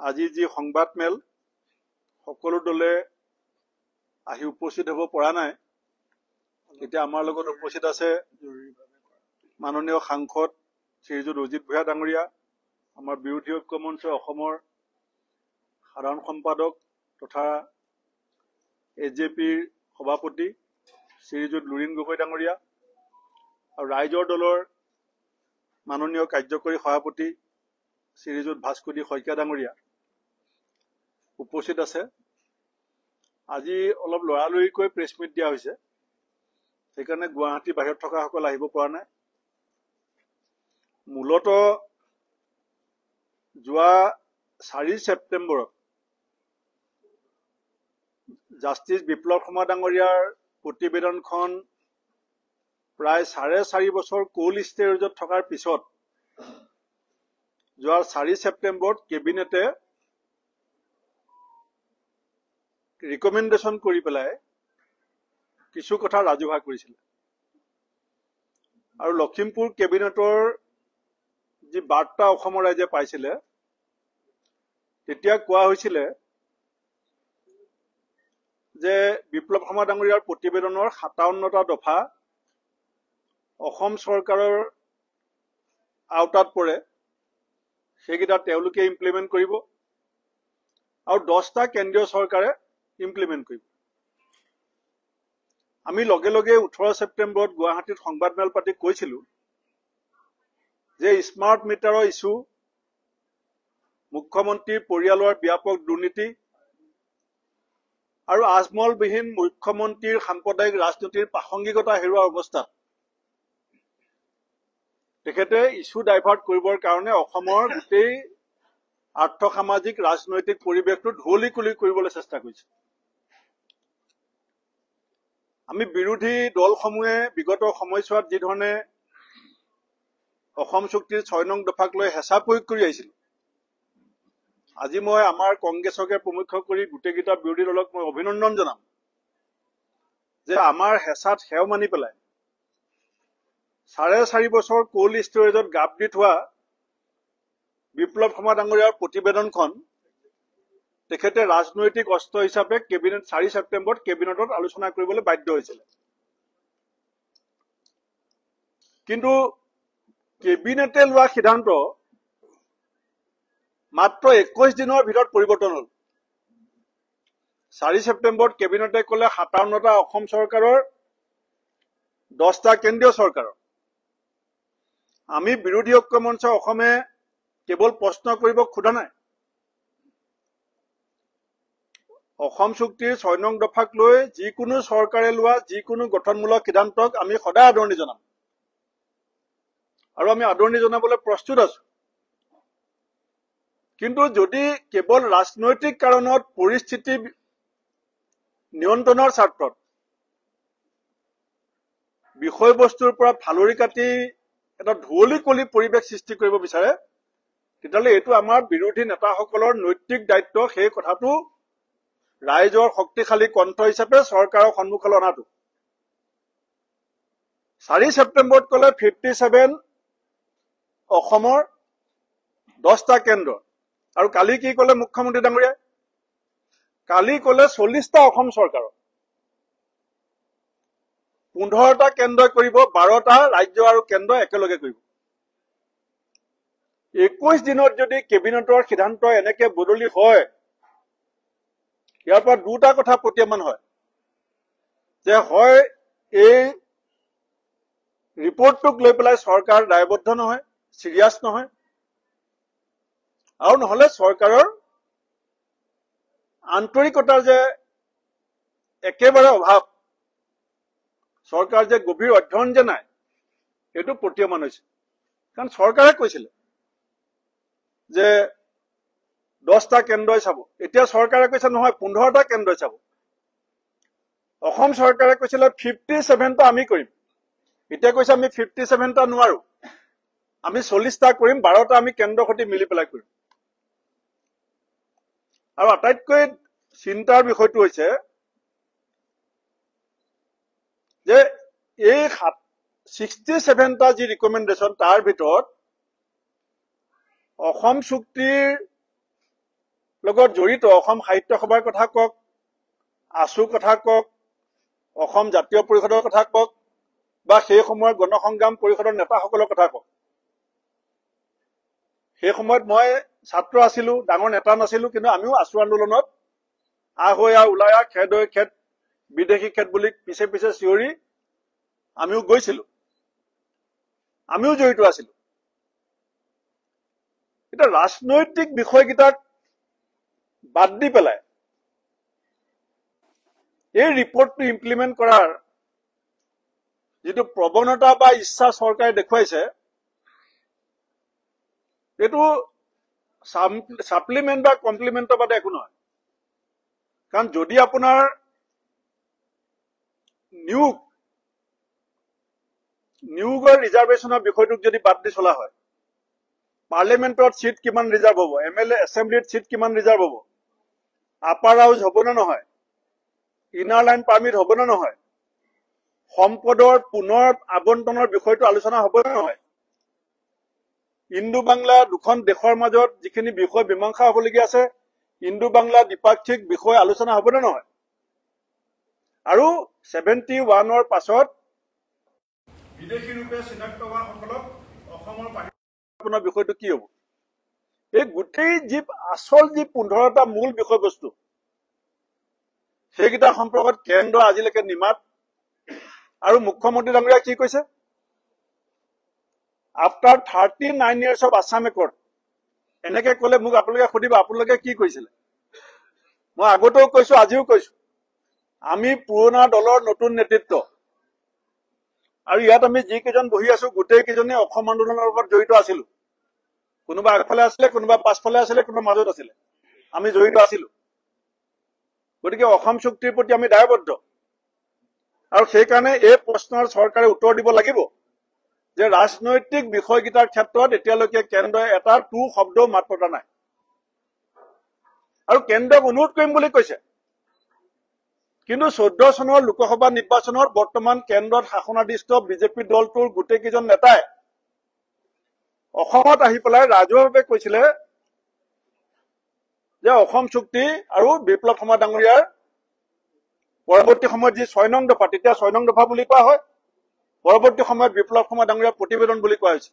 আজি যি সংবাদ মেল সকলো দলে আহি উপস্থিত হ'ব পৰা নাই। এতিয়া আমাৰ লগত উপস্থিত আছে মাননীয় সাংসদ শ্ৰীযুত অজিত ভূঞা ডাঙৰীয়া, আমাৰ বিৰোধী ঐক্য মঞ্চ অসমৰ সাধাৰণ সম্পাদক তথা AJPৰ সভাপতি শ্ৰীযুত লুৰিণ গগৈ ডাঙৰীয়া আৰু ৰাইজৰ দলৰ মাননীয় কাৰ্যকৰী সভাপতি শ্ৰীযুত ভাস্কুতি শইকীয়া ডাঙৰীয়া উপস্থিত আছে। আজি অলপ লৰালৰিকৈ প্ৰেছ মিট দিয়া হৈছে, সেইকাৰণে গুৱাহাটী বাহিৰত থকাসকল আহিব পৰা নাই। মূলতঃ যোৱা 4 ছেপ্টেম্বৰত জাষ্টিছ বিপ্লৱ শৰ্মা ডাঙৰীয়াৰ প্ৰতিবেদনখন প্ৰায় 4.5 বছৰ কোল্ড ষ্টোৰেজত থকাৰ পিছত যোৱা 4 ছেপ্টেম্বৰত কেবিনেটে ৰিকমেণ্ডেশ্যন কৰি পেলাই কিছু কথা ৰাজহুৱা কৰিছিল। আৰু লখিমপুৰ কেবিনেটৰ যি বাৰ্তা অসমৰ ৰাইজে পাইছিলে, তেতিয়া কোৱা হৈছিলে যে বিপ্লৱ শৰ্মা ডাঙৰীয়াৰ প্ৰতিবেদনৰ 57টা দফা অসম চৰকাৰৰ আওতাত পৰে, সেইকেইটা তেওঁলোকে ইমপ্লিমেণ্ট কৰিব আৰু 10টা কেন্দ্ৰীয় চৰকাৰে ইমপ্লিমেণ্ট কৰিব। আমি লগে লগে 18 ছেপ্টেম্বৰত গুৱাহাটীত সংবাদ মেল পাতি কৈছিলো যে স্মাৰ্ট মিটাৰৰ ইছ্যু, মুখ্যমন্ত্ৰীৰ পৰিয়ালৰ ব্যাপক দুৰ্নীতি আৰু আজমলবিহীন মুখ্যমন্ত্ৰীৰ সাম্প্ৰদায়িক ৰাজনীতিৰ প্ৰাসংগিকতা হেৰুৱাৰ অৱস্থাত তেখেতে ইছ্যু ডাইভাৰ্ট কৰিবৰ কাৰণে অসমৰ গোটেই আৰ্থ-সামাজিক ৰাজনৈতিক পৰিৱেশটো ঢুৱলি-কুলি কৰিবলৈ চেষ্টা কৰিছে। আমি বিৰোধী দলসমূহে বিগত সময়ছোৱাত যি ধৰণে অসম চুক্তিৰ 6 নং দফাক লৈ হেঁচা প্ৰয়োগ কৰি আহিছিল, আজি মই আমাৰ কংগ্ৰেছকে প্ৰমুখ্য কৰি গোটেইকেইটা বিৰোধী দলক মই অভিনন্দন জনাম যে আমাৰ হেঁচাত সেও মানি পেলাই 4.5 বছৰ কোল্ড ষ্টোৰেজত গাপ দি থোৱা বিপ্লৱ শৰ্মা ডাঙৰীয়াৰ প্ৰতিবেদনখন তেখেতে ৰাজনৈতিক অস্ত্ৰ হিচাপে 4 ছেপ্টেম্বৰত কেবিনেটত আলোচনা কৰিবলৈ বাধ্য হৈছিল। কিন্তু কেবিনেটে লোৱা সিদ্ধান্ত মাত্ৰ 21 দিনৰ ভিতৰত পৰিৱৰ্তন হ'ল। 4 ছেপ্টেম্বৰত কেবিনেটে ক'লে 57টা অসম চৰকাৰৰ, 10টা কেন্দ্ৰীয় চৰকাৰৰ। আমি বিৰোধী ঐক্য মঞ্চ অসমে কেৱল প্ৰশ্ন কৰিব খোজা নাই, অসম চুক্তিৰ 6 নং দফাক লৈ যিকোনো চৰকাৰে লোৱা যিকোনো গঠনমূলক সিদ্ধান্তক আমি সদায় আদৰণি জনাম আৰু আমি আদৰণি জনাবলৈ প্ৰস্তুত আছো। কিন্তু যদি কেৱল ৰাজনৈতিক কাৰণত পৰিস্থিতি নিয়ন্ত্ৰণৰ স্বাৰ্থত বিষয়বস্তুৰ পৰা ফালৰি কাটি এটা ঢুৱলি-কলি পৰিৱেশ সৃষ্টি কৰিব বিচাৰে, তেতিয়াহ'লে এইটো আমাৰ বিৰোধী নেতাসকলৰ নৈতিক দায়িত্ব সেই কথাটো ৰাইজৰ শক্তিশালী কণ্ঠ হিচাপে চৰকাৰৰ সন্মুখলৈ অনাটো। 4 ছেপ্টেম্বৰত ক'লে 57 অসমৰ, 10টা কেন্দ্ৰ। আৰু কালি কি ক'লে মুখ্যমন্ত্ৰী ডাঙৰীয়াই? কালি ক'লে 40টা অসম চৰকাৰৰ, 15টা কেন্দ্ৰই কৰিব, 12টা ৰাজ্য আৰু কেন্দ্ৰ একেলগে কৰিব। 21 দিনত যদি কেবিনেটৰ সিদ্ধান্ত এনেকে বদলি হয়, ইয়াৰ পৰা দুটা কথা প্ৰতীয়মান হয় যে হয় এই ৰিপৰ্টটোক লৈ পেলাই চৰকাৰ দায়বদ্ধ নহয়, চিৰিয়াছ নহয়, আৰু নহলে চৰকাৰৰ আন্তৰিকতাৰ যে একেবাৰে অভাৱ, চৰকাৰ যে গভীৰ অধ্যয়ন যে নাই, এইটো প্ৰতীয়মান হৈছে। কাৰণ চৰকাৰে কৈছিলে যে 10টা কেন্দ্ৰই চাব, এতিয়া চৰকাৰে কৈছে নহয় 15টা কেন্দ্ৰই চাব। অসম চৰকাৰে কৈছিলে 57টা আমি কৰিম, এতিয়া কৈছে আমি 57টা নোৱাৰো, আমি 40টা কৰিম, 12টা আমি কেন্দ্ৰৰ সৈতে মিলি পেলাই কৰিম। আৰু আটাইতকৈ চিন্তাৰ বিষয়টো হৈছে যে এই 67টা যি ৰিকমেণ্ডেশ্যন, তাৰ ভিতৰত অসম চুক্তিৰ লগত জড়িত অসম সাহিত্য সভাৰ কথা কওক, আছুৰ কথা কওক, অসম জাতীয় পৰিষদৰ কথা কওক বা সেই সময়ৰ গণসংগ্ৰাম পৰিষদৰ নেতাসকলৰ কথা কওক। সেই সময়ত মই ছাত্ৰ আছিলো, ডাঙৰ নেতা নাছিলো, কিন্তু আমিও আছু আন্দোলনত আহৈ আহ ওলাই আহ খেদ হৈ খেদ বিদেশী খেদ বুলি পিছে পিছে চিঞৰি আমিও গৈছিলো, আমিও জড়িত আছিলো। এতিয়া ৰাজনৈতিক বিষয়কেইটাক বাদ দি পেলাই এই ৰিপৰ্টটো ইমপ্লিমেণ্ট কৰাৰ যিটো প্ৰৱণতা বা ইচ্ছা চৰকাৰে দেখুৱাইছে, এইটো ছাপ্লিমেণ্ট বা কমপ্লিমেণ্টৰ বাদে একো নহয়। কাৰণ যদি আপোনাৰ নিয়োগৰ ৰিজাৰ্ভেশ্যনৰ বিষয়টোক যদি বাদ দি চলা হয়, পাৰ্লিয়ামেণ্টত চিট কিমান ৰিজাৰ্ভ হ'ব, MLA এছেম্বলিত চিট কিমান ৰিজাৰ্ভ হ'ব, আপাৰ হাউচ হ'ব নে নহয়, ইনাৰ লাইন পাৰ্মিট হ'ব নে নহয়, সম্পদৰ পুনৰ আবণ্টনৰ বিষয়টো আলোচনা হ'ব নে নহয়, ইণ্ডো বাংলা দুখন দেশৰ মাজত যিখিনি বিষয় মীমাংসা হ'বলগীয়া আছে, ইণ্ডো বাংলা দ্বিপাক্ষিক বিষয় আলোচনা হ'ব নে নহয়, আৰু 71ৰ পাছত বিদেশী ৰূপে চিনাক্ত হোৱা সকলক অসমৰ বাহিৰৰ বিষয়টো কি হ'ব। এই গোটেই যি আচল যি 15টা মূল বিষয়বস্তু, সেইকেইটা সম্পৰ্কত কেন্দ্ৰ আজিলৈকে নিমাত। আৰু মুখ্যমন্ত্ৰী ডাঙৰীয়া কি কৈছে, after 39 years of Assam accord, এনেকে ক'লে মোক আপোনালোকে সুধিব আপোনালোকে কি কৈছিলে। মই আগতেও কৈছো, আজিও কৈছো, আমি পুৰণা দলৰ নতুন নেতৃত্ব, আৰু ইয়াত আমি যিকেইজন বহি আছো গোটেই কেইজনে অসম আন্দোলনৰ লগত জড়িত আছিলো। কোনোবা আগফালে আছিলে, কোনোবা পাছফালে আছিলে, কোনোবা মাজত আছিলে, আমি জড়িত আছিলো। গতিকে অসম চুক্তিৰ প্ৰতি আমি দায়বদ্ধ, আৰু সেইকাৰণে এই প্ৰশ্নৰ চৰকাৰে উত্তৰ দিব লাগিব যে ৰাজনৈতিক বিষয়কেইটাৰ ক্ষেত্ৰত এতিয়ালৈকে কেন্দ্ৰই এটা টু শব্দও মাত পতা নাই। আৰু কেন্দ্ৰক অনুৰোধ কৰিম বুলি কৈছে, কিন্তু 14 চনৰ লোকসভা নিৰ্বাচনত বৰ্তমান কেন্দ্ৰত শাসনাধিষ্ঠ বিজেপি দলটোৰ গোটেই কেইজন নেতাই অসমত আহি পেলাই ৰাজহুৱাভাৱে কৈছিলে যে অসম চুক্তি আৰু বিপ্লৱ শৰ্মা ডাঙৰীয়াৰ পৰৱৰ্তী সময়ত যি 6 নং দফা, তেতিয়া 6 নং দফা বুলি কোৱা হয়, পৰৱৰ্তী সময়ত বিপ্লৱ শৰ্মা ডাঙৰীয়াৰ প্ৰতিবেদন বুলি কোৱা হৈছে।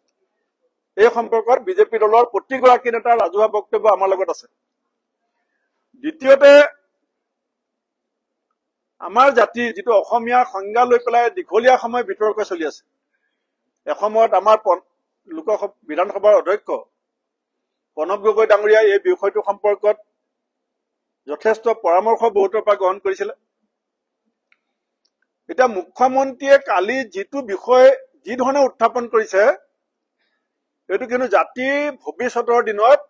এই সম্পৰ্কত বিজেপি দলৰ প্ৰতিগৰাকী নেতাৰ ৰাজহুৱা বক্তব্য আমাৰ লগত আছে। দ্বিতীয়তে, আমাৰ জাতিৰ যিটো অসমীয়া সংজ্ঞা লৈ পেলাই দীঘলীয়া সময় বিতৰ্ক চলি আছে। এসময়ত আমাৰ লোকসভা বিধানসভাৰ অধ্যক্ষ প্ৰণৱ গগৈ ডাঙৰীয়াই এই বিষয়টো সম্পৰ্কত যথেষ্ট পৰামৰ্শ বহুতৰ পৰা গ্ৰহণ কৰিছিলে। এতিয়া মুখ্যমন্ত্ৰীয়ে কালি যিটো বিষয় যি ধৰণে উত্থাপন কৰিছে, এইটো কিন্তু জাতিৰ ভৱিষ্যতৰ দিনত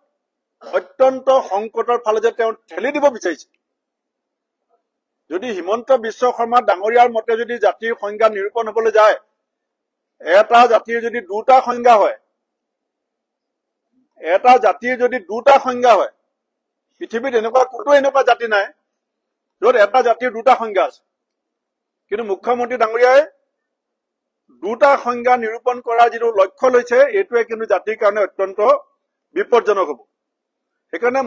অত্যন্ত সংকটৰ ফালে যে তেওঁ ঠেলি দিব বিচাৰিছে। যদি হিমন্ত বিশ্ব শৰ্মা ডাঙৰীয়াৰ মতে যদি জাতিৰ সংজ্ঞা নিৰূপণ হবলৈ যায়, এটা জাতিৰ যদি দুটা সংজ্ঞা হয়, এটা জাতিৰ যদি দুটা সংজ্ঞা হয়, পৃথিৱীত এনেকুৱা কোনো এনেকুৱা জাতি নাই য'ত এটা জাতিৰ দুটা সংজ্ঞা আছে। কিন্তু মুখ্যমন্ত্ৰী ডাঙৰীয়াই দুটা সংজ্ঞা নিৰূপণ কৰাৰ যিটো লক্ষ্য লৈছে, এইটোৱে কিন্তু জাতিৰ কাৰণে অত্যন্ত বিপদজনক হ'ব। সেইকাৰণে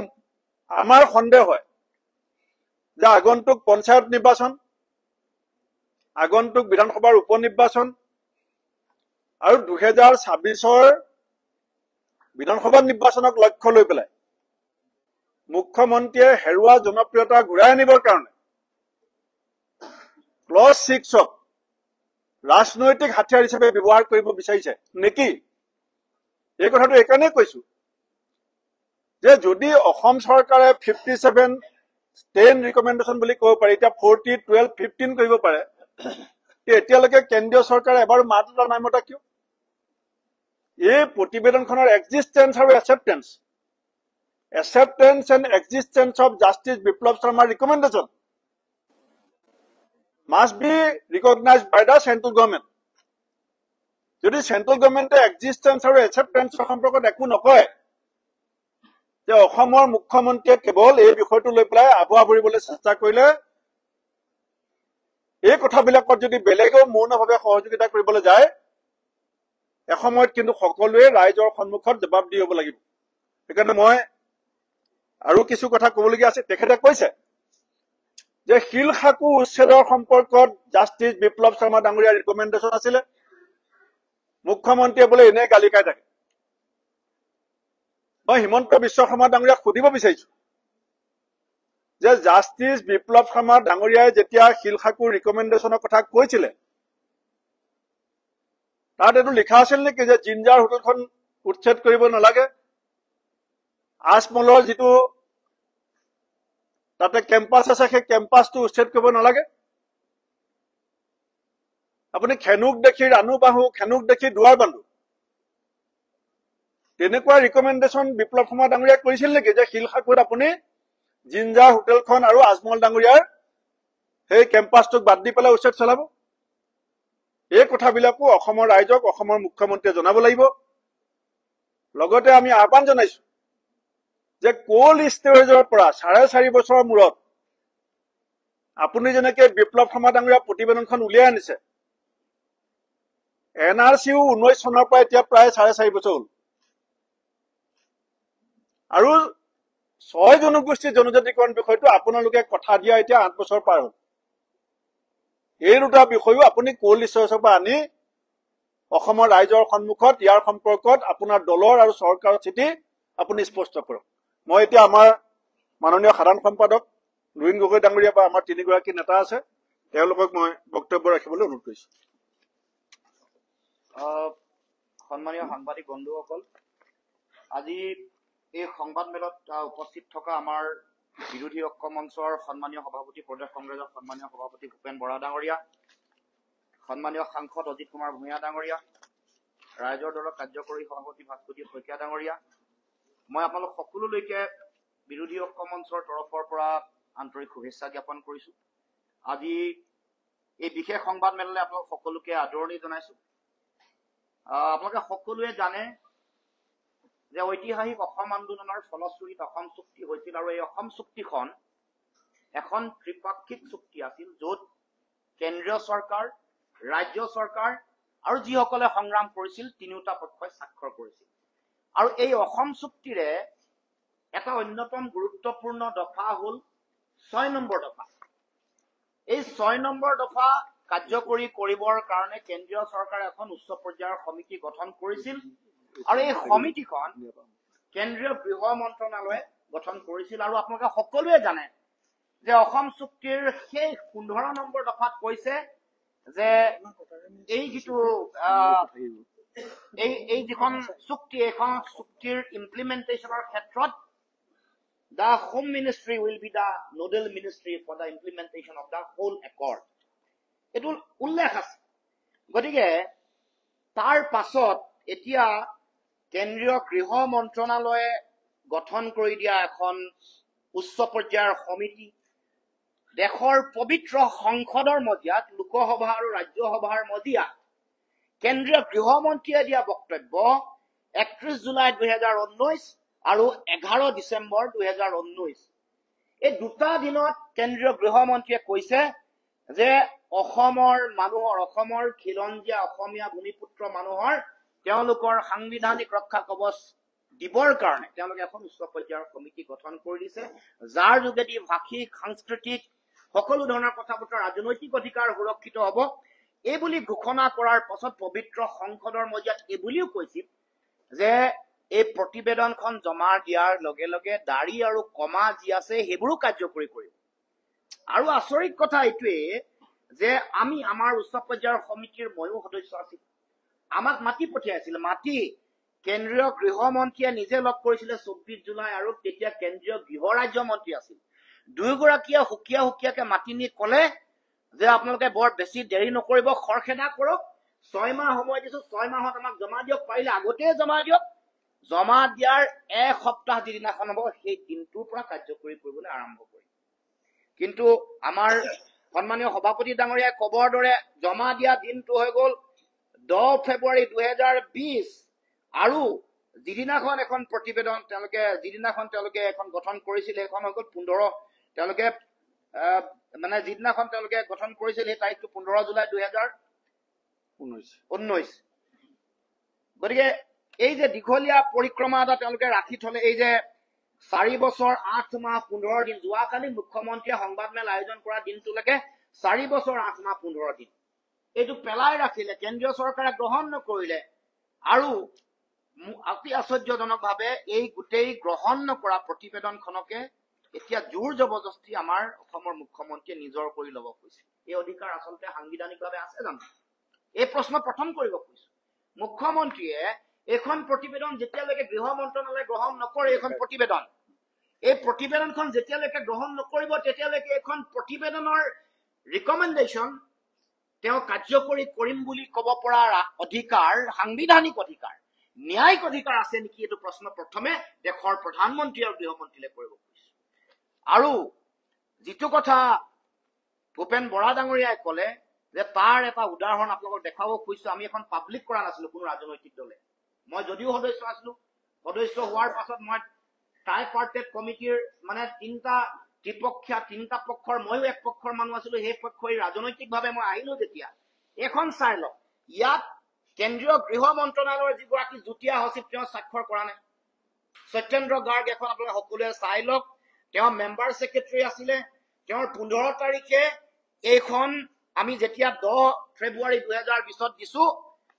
আমাৰ সন্দেহ হয় যে আগন্তুক পঞ্চায়ত নিৰ্বাচন, আগন্তুক বিধানসভাৰ উপ নিৰ্বাচন আৰু 2026ৰ বিধানসভা নিৰ্বাচনক লক্ষ্য লৈ পেলাই মুখ্যমন্ত্ৰীয়ে হেৰুৱা জনপ্ৰিয়তা ঘূৰাই আনিবৰ কাৰণে ক্লজ 6ক ৰাজনৈতিক হাতিয়াৰ হিচাপে ব্যৱহাৰ কৰিব বিচাৰিছে নেকি। এই কথাটো এইকাৰণে কৈছো যে যদি অসম চৰকাৰে 57-10 ৰিকমেণ্ডেশ্যন বুলি ক'ব পাৰে, এতিয়া 40-12-15 কৰিব পাৰে, এতিয়ালৈকে কেন্দ্ৰীয় চৰকাৰে এবাৰ মাত এটা নাই মতা কিয়? এই প্ৰতিবেদনখনৰ এক্সিষ্টেন্স আৰু এক্সেপ্টেন্স এণ্ড এক্সিষ্টেন্স অফ জাষ্টিছ বিপ্লৱ শৰ্মাৰ recommendation must be recognized by the central government. যদি চেন্ট্ৰেল গভৰ্ণমেণ্টে এক্সিষ্টেন্স আৰু এক্সেপ্টেন্সৰ সম্পৰ্কত একো নকয়, যে অসমৰ মুখ্যমন্ত্ৰীয়ে কেৱল এই বিষয়টো লৈ পেলাই আবুৱা ভৰিবলৈ চেষ্টা কৰিলে, এই কথাবিলাকত যদি বেলেগেও মৌনভাৱে সহযোগিতা কৰিবলৈ যায়, এসময়ত কিন্তু সকলোৱে ৰাইজৰ সন্মুখত জবাব দি হ'ব লাগিব। সেইকাৰণে মই আৰু কিছু কথা ক'বলগীয়া আছে। তেখেতে কৈছে যে শিলসাকু উচ্ছেদৰ সম্পৰ্কত জাষ্টিছ বিপ্লৱ শৰ্মা ডাঙৰীয়াৰ ৰিকমেণ্ডেশ্যন আছিলে, মুখ্যমন্ত্ৰীয়ে বোলে এনে গালি খাই থাকে। মই হিমন্ত বিশ্ব শৰ্মা ডাঙৰীয়াক সুধিব বিচাৰিছো যে জাষ্টিছ বিপ্লৱ শৰ্মা ডাঙৰীয়াই যেতিয়া শিলসাকুৰ ৰিকমেণ্ডেশ্যনৰ কথা কৈছিলে, তাত এইটো লিখা আছিল নেকি যে জিঞ্জাৰ হোটেলখন উচ্ছেদ কৰিব নালাগে, আজমলৰ যিটো তাতে কেম্পাছ আছে সেই কেম্পাছটো উচ্ছেদ কৰিব নালাগে? আপুনি খেনুক দেখি ৰাণু বাহু, খেনুক দেখি দুৱাৰ বান্ধু, তেনেকুৱা ৰিকমেণ্ডেশ্যন বিপ্লৱ শৰ্মা ডাঙৰীয়াই কৰিছিল নেকি যে শিলসাকুত আপুনি জিঞ্জাৰ হোটেলখন আৰু আজমল ডাঙৰীয়াৰ সেই কেম্পাছটোক বাদ দি পেলাই উচ্ছেদ চলাব? এই কথাবিলাকো অসমৰ ৰাইজক, অসমৰ মুখ্যমন্ত্ৰীয়ে জনাব লাগিব। লগতে আমি আহ্বান জনাইছো যে কোল্ড ষ্টোৰেজৰ পৰা 4.5 বছৰৰ মূৰত আপুনি যেনেকে বিপ্লৱ শৰ্মা ডাঙৰীয়া প্ৰতিবেদনখন উলিয়াই আনিছে, NRCও 19 চনৰ পৰা এতিয়া প্ৰায় 4.5 বছৰ হ'ল, আৰু 6 জনগোষ্ঠীৰ জনজাতিকৰণ বিষয়টো আপোনালোকে কথা দিয়া এতিয়া 8 বছৰ পাৰ হ'ল। এই দুটা বিষয়ও আপুনি কোল্ড ষ্টোৰেজৰ পৰা আনি অসমৰ ৰাইজৰ সন্মুখত ইয়াৰ সম্পৰ্কত আপোনাৰ দলৰ আৰু চৰকাৰৰ স্থিতি আপুনি স্পষ্ট কৰক। মই এতিয়া আমাৰ মাননীয় সাধাৰণ সম্পাদক লুইন গগৈ ডাঙৰীয়া বা আমাৰ 3গৰাকী নেতা আছে, তেওঁলোকক মই বক্তব্য ৰাখিবলৈ অনুৰোধ কৰিছো। সন্মানীয় সাংবাদিক বন্ধুসকল, আজি এই সংবাদমেলত উপস্থিত থকা আমাৰ বিৰোধী ঐক্য মঞ্চৰ সন্মানীয় সভাপতি, প্ৰদেশ কংগ্ৰেছৰ সন্মানীয় সভাপতি ভূপেন বৰা ডাঙৰীয়া, সন্মানীয় সাংসদ অজিত কুমাৰ ভূঞা ডাঙৰীয়া, ৰাইজৰ দলৰ কাৰ্যকৰী সভাপতি ভাস্পতি শইকীয়া ডাঙৰীয়া, মই আপোনালোক সকলোলৈকে বিৰোধী ঐক্য মঞ্চৰ তৰফৰ পৰা আন্তৰিক শুভেচ্ছা জ্ঞাপন কৰিছো। আজি এই বিশেষ সংবাদমেললৈ আপোনালোক সকলোকে আদৰণি জনাইছো। আপোনালোকে সকলোৱে জানে যে ঐতিহাসিক অসম আন্দোলনৰ ফলশ্ৰুতিত অসম চুক্তি হৈছিল, আৰু এই অসম চুক্তিখন এখন ত্ৰিপাক্ষিক চুক্তি আছিল, য'ত কেন্দ্ৰীয় চৰকাৰ, ৰাজ্য চৰকাৰ আৰু যিসকলে সংগ্ৰাম কৰিছিল তিনিওটা পক্ষই স্বাক্ষৰ কৰিছিল। আৰু এই অসম চুক্তিৰে এটা অন্যতম গুৰুত্বপূৰ্ণ দফা হ'ল 6 নম্বৰ দফা। এই 6 নম্বৰ দফা কাৰ্যকৰী কৰিবৰ কাৰণে কেন্দ্ৰীয় চৰকাৰে এখন উচ্চ পৰ্যায়ৰ সমিতি গঠন কৰিছিল, আৰু এই সমিতিখন কেন্দ্ৰীয় গৃহ মন্ত্ৰণালয়ে গঠন কৰিছিল। আৰু আপোনালোকে সকলোৱে জানে যে অসম চুক্তিৰ সেই 15 নম্বৰ দফাত কৈছে যে এই যিটো এই যিখন চুক্তি, এইখন চুক্তিৰ ইমপ্লিমেণ্টেশ্যনৰ ক্ষেত্ৰত the Home Ministry will be the nodal ministry for the implementation of the whole accord. এইটো উল্লেখ আছে। গতিকে তাৰ পাছত এতিয়া কেন্দ্ৰীয় গৃহ মন্ত্ৰণালয়ে গঠন কৰি দিয়া এখন উচ্চ পৰ্যায়ৰ সমিতি, দেশৰ পবিত্ৰ সংসদৰ মজিয়াত, লোকসভা আৰু ৰাজ্যসভাৰ মজিয়াত কেন্দ্ৰীয় গৃহমন্ত্ৰীয়ে দিয়া বক্তব্য 31 জুলাই 2019 আৰু 11 ডিচেম্বৰ 2019, এই দুটা দিনত কেন্দ্ৰীয় গৃহমন্ত্ৰীয়ে কৈছে যে অসমৰ মানুহৰ, অসমৰ খিলঞ্জীয়া অসমীয়া ভূমিপুত্ৰ মানুহৰ তেওঁলোকৰ সাংবিধানিক ৰক্ষা কৱচ দিবৰ কাৰণে তেওঁলোকে এখন উচ্চ পৰ্যায়ৰ সমিতি গঠন কৰি দিছে, যাৰ যোগেদি ভাষিক, সাংস্কৃতিক সকলো ধৰণৰ কথা বতৰা, ৰাজনৈতিক অধিকাৰ সুৰক্ষিত হ'ব। এইবুলি ঘোষণা কৰাৰ পাছত পবিত্ৰ সংসদৰ মজিয়াত এইবুলিও কৈছিল যে এই প্ৰতিবেদনখন জমা দিয়াৰ লগে লগে দাড়ি আৰু কমা যি আছে সেইবোৰো কাৰ্যকৰী কৰিব। আৰু আচৰিত কথা এইটোৱে যে আমি আমাৰ উচ্চ পৰ্যায়ৰ সমিতিৰ ময়ো সদস্য আছিল, আমাক মাতি পঠিয়াইছিল, মাতি কেন্দ্ৰীয় গৃহমন্ত্ৰীয়ে নিজে লগ কৰিছিলে 24 জুলাই, আৰু তেতিয়া কেন্দ্ৰীয় গৃহ ৰাজ্য মন্ত্ৰী আছিল। দুয়োগৰাকীয়ে সুকীয়াকে মাতি নি ক'লে যে আপোনালোকে বৰ বেছি দেৰি নকৰিব, খৰখেদা কৰক, 6 মাহ সময় দিছো, 6 মাহত আমাক জমা দিয়ক, পাৰিলে আগতেই জমা দিয়ক। জমা দিয়াৰ 1 সপ্তাহ যিদিনাখন হ'ব সেই দিনটোৰ পৰা কাৰ্যকৰী কৰিবলৈ আৰম্ভ কৰিম। কিন্তু আমাৰ সন্মানীয় সভাপতি ডাঙৰীয়াই কবৰ দৰে জমা দিয়া দিনটো হৈ গ'ল 10 ফেব্ৰুৱাৰী 2020, আৰু যিদিনাখন এখন প্ৰতিবেদন যিদিনাখন তেওঁলোকে এখন গঠন কৰিছিল সেইখন হৈ গ'ল 15, তেওঁলোকে মানে যিদিনাখন তেওঁলোকে গঠন কৰিছিল সেই তাৰিখটো 15 জুলাই 2019। গতিকে এই যে দীঘলীয়া পৰিক্ৰমা এটা তেওঁলোকে ৰাখি থলে, এই যে 4 বছৰ 8 মাহ 15 দিন যোৱাকালি মুখ্যমন্ত্ৰীয়ে সংবাদমেল আয়োজন কৰা দিনটোলৈকে 4 বছৰ 8 মাহ 15 দিন এইটো পেলাই ৰাখিলে কেন্দ্ৰীয় চৰকাৰে গ্ৰহণ নকৰিলে আৰু অতি আশ্চৰ্যজনকভাৱে এই গোটেই গ্ৰহণ নকৰা প্ৰতিবেদনখনকে এতিয়া জোৰ জবৰদস্তি আমাৰ অসমৰ মুখ্যমন্ত্ৰীয়ে নিজৰ কৰি ল'ব খুজিছে এই অধিকাৰ আচলতে সাংবিধানিকভাৱে আছে জানো এই প্ৰশ্ন প্ৰথম কৰিব খুজিছো মুখ্যমন্ত্ৰীয়ে এখন প্ৰতিবেদন যেতিয়ালৈকে গৃহ মন্ত্ৰণালয়ে গ্ৰহণ নকৰে এখন প্ৰতিবেদন এই প্ৰতিবেদনখন যেতিয়ালৈকে গ্ৰহণ নকৰিব তেতিয়ালৈকে এখন প্ৰতিবেদনৰ ৰিকমেণ্ডেশ্যন তেওঁ কাৰ্যকৰী কৰিম বুলি ক'ব পৰা অধিকাৰ সাংবিধানিক অধিকাৰ ন্যায়িক অধিকাৰ আছে নেকি এইটো প্ৰশ্ন প্ৰথমে দেশৰ প্ৰধানমন্ত্ৰী আৰু গৃহমন্ত্ৰীলে কৰিব খুজিছো আৰু যিটো কথা ভূপেন বৰা ডাঙৰীয়াই ক'লে যে তাৰ এটা উদাহৰণ আপোনালোকক দেখাব খুজিছো আমি এখন পাব্লিক কৰা নাছিলো কোনো ৰাজনৈতিক দলে মই যদিও সদস্য আছিলো সদস্য হোৱাৰ পাছত মই ট্ৰাইপাৰ্টেড কমিটিৰ মানে তিনিটা পক্ষৰ ময়ো এক পক্ষৰ মানুহ আছিলো সেই পক্ষই ৰাজনৈতিকভাৱে মই আহিলো যেতিয়া এখন চাই লওক ইয়াত কেন্দ্ৰীয় গৃহ মন্ত্ৰণালয়ৰ যিগৰাকী যুটীয়া সচিব তেওঁ স্বাক্ষৰ কৰা নাই সত্যেন্দ্ৰ গাৰ্গ এখন আপোনালোকে সকলোৱে চাই লওক তেওঁ মেম্বাৰ ছেক্ৰেটাৰী আছিলে তেওঁৰ 15 তাৰিখে এইখন আমি যেতিয়া 10 ফেব্ৰুৱাৰী 2020 দিছো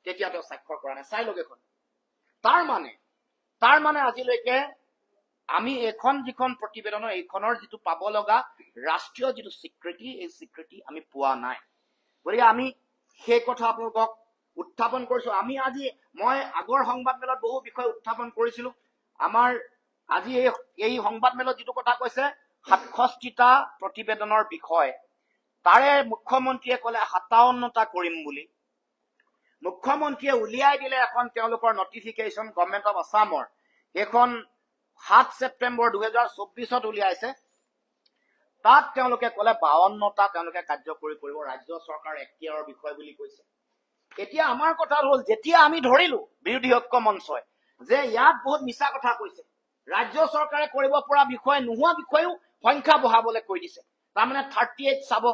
তেতিয়া তেওঁ স্বাক্ষৰ কৰা নাই চাই লওক এখন তাৰ মানে আজিলৈকে আমি এখন যিখন প্ৰতিবেদনৰ এইখনৰ যিটো পাব লগা ৰাষ্ট্ৰীয় যিটো স্বীকৃতি এই স্বীকৃতি আমি পোৱা নাই গতিকে আমি সেই কথা আপোনালোকক উত্থাপন কৰিছো আমি আজি মই আগৰ সংবাদমেলত বহু বিষয় উত্থাপন কৰিছিলো আমাৰ আজি এই সংবাদমেলত যিটো কথা কৈছে 67টা প্ৰতিবেদনৰ বিষয় তাৰে মুখ্যমন্ত্ৰীয়ে ক'লে 57টা কৰিম বুলি মুখ্যমন্ত্ৰীয়ে উলিয়াই দিলে এখন তেওঁলোকৰ নটিফিকেশ্যন গভৰ্ণমেণ্ট অফ আছামৰ এখন 7 ছেপ্টেম্বৰ 2024 উলিয়াইছে তাত তেওঁলোকে ক'লে 52টা তেওঁলোকে কাৰ্যকৰী কৰিব ৰাজ্য চৰকাৰ এখতিয়াৰৰ বিষয় বুলি কৈছে এতিয়া আমাৰ কথা হ'ল যেতিয়া আমি ধৰিলো বিৰোধী ঐক্য মঞ্চই যে ইয়াত বহুত মিছা কথা কৈছে ৰাজ্য চৰকাৰে কৰিব পৰা বিষয় নোহোৱা বিষয়ও সংখ্যা বঢ়াবলৈ কৈ দিছে তাৰমানে 38 চাব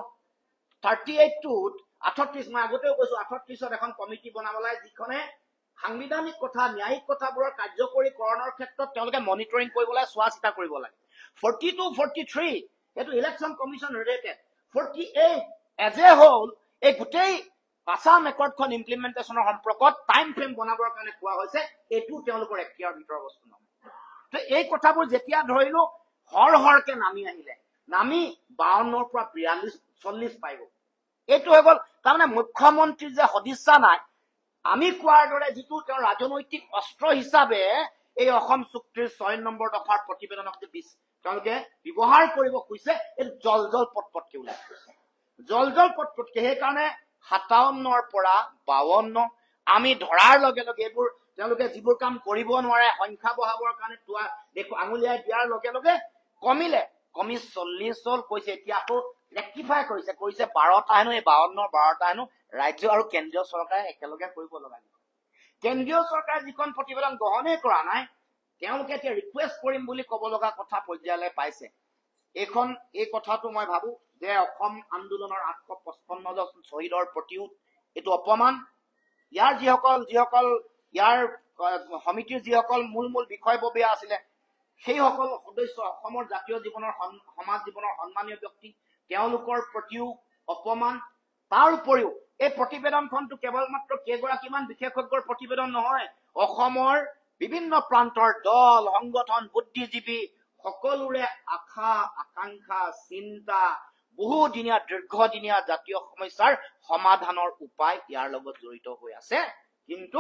38টোত 38 মই আগতেও কৈছো 38ত এখন কমিটি বনাব লাগে যিখনে সাংবিধানিক কথা ন্যায়িক কথাবোৰৰ কাৰ্যকৰীকৰণৰ ক্ষেত্ৰত তেওঁলোকে মনিটৰিং কৰিব লাগে চোৱা চিতা কৰিব লাগে 42 43 এটো election commission related 48 as a whole এই গোটেই আসাম একৰ্ডখন ইমপ্লিমেন্টেশনৰ সম্পৰ্কত টাইম ফ্ৰেম বনাবৰ কাৰণে কোৱা হৈছে এটো তেওঁলোকৰ এখতিয়াৰ ভিতৰৰ বস্তু নহয় তো এই কথাবোৰ যেতিয়া ধৰিলো হৰকে নামি আহিলে নামি 52ৰ পৰা 42 40 পাইব এইটো হৈ গ'ল তাৰমানে মুখ্যমন্ত্ৰী যে সদিচ্ছা নাই আমি কোৱাৰ দৰে যিটো তেওঁ ৰাজনৈতিক অস্ত্ৰ হিচাপে এই অসম চুক্তিৰ 6 নম্বৰ দফাৰ প্ৰতিবেদনক তেওঁলোকে ব্যৱহাৰ কৰিব খুজিছে এই জল পটপটকে ওলাই জল পটপটকে সেইকাৰণে 57ৰ পৰা 52 আমি ধৰাৰ লগে লগে এইবোৰ তেওঁলোকে যিবোৰ কাম কৰিব নোৱাৰে সংখ্যা বঢ়াবৰ কাৰণে দেখো আঙুলিয়াই দিয়াৰ লগে লগে কমি 40 হ'ল কৈছে এতিয়া আকৌ ৰেক্টিফাই কৰিছে 12টা হেনো এই 12টা হেনো ৰাজ্য আৰু কেন্দ্ৰীয় চৰকাৰে একেলগে কৰিব লগা কেন্দ্ৰীয় চৰকাৰে যিখন প্ৰতিবেদন গ্ৰহণেই কৰা নাই তেওঁলোকে এতিয়া ৰিকুৱেষ্ট কৰিম বুলি ক'ব লগা কথা পৰ্যায়লৈ পাইছে এই কথাটো মই ভাবো যে অসম আন্দোলনৰ 855 জন শ্বহীদৰ প্ৰতিও এইটো অপমান ইয়াৰ যিসকল ইয়াৰ সমিতিৰ যিসকল মূল বিষয়ববীয়া আছিলে সেই সকল সদস্য অসমৰ জাতীয় জীৱনৰ সমাজ জীৱনৰ সন্মানীয় ব্যক্তি তেওঁলোকৰ প্ৰতিও অপমান তাৰ উপৰিও এই প্ৰতিবেদনখনটো কেৱল মাত্ৰ কেইগৰাকীমান বিশেষজ্ঞৰ প্ৰতিবেদন নহয় অসমৰ বিভিন্ন প্ৰান্তৰ দল সংগঠন বুদ্ধিজীৱী সকলোৰে আশা আকাংক্ষা চিন্তা বহুদিনীয়া দীৰ্ঘদিনীয়া জাতীয় সমস্যাৰ সমাধানৰ উপায় ইয়াৰ লগত জড়িত হৈ আছে কিন্তু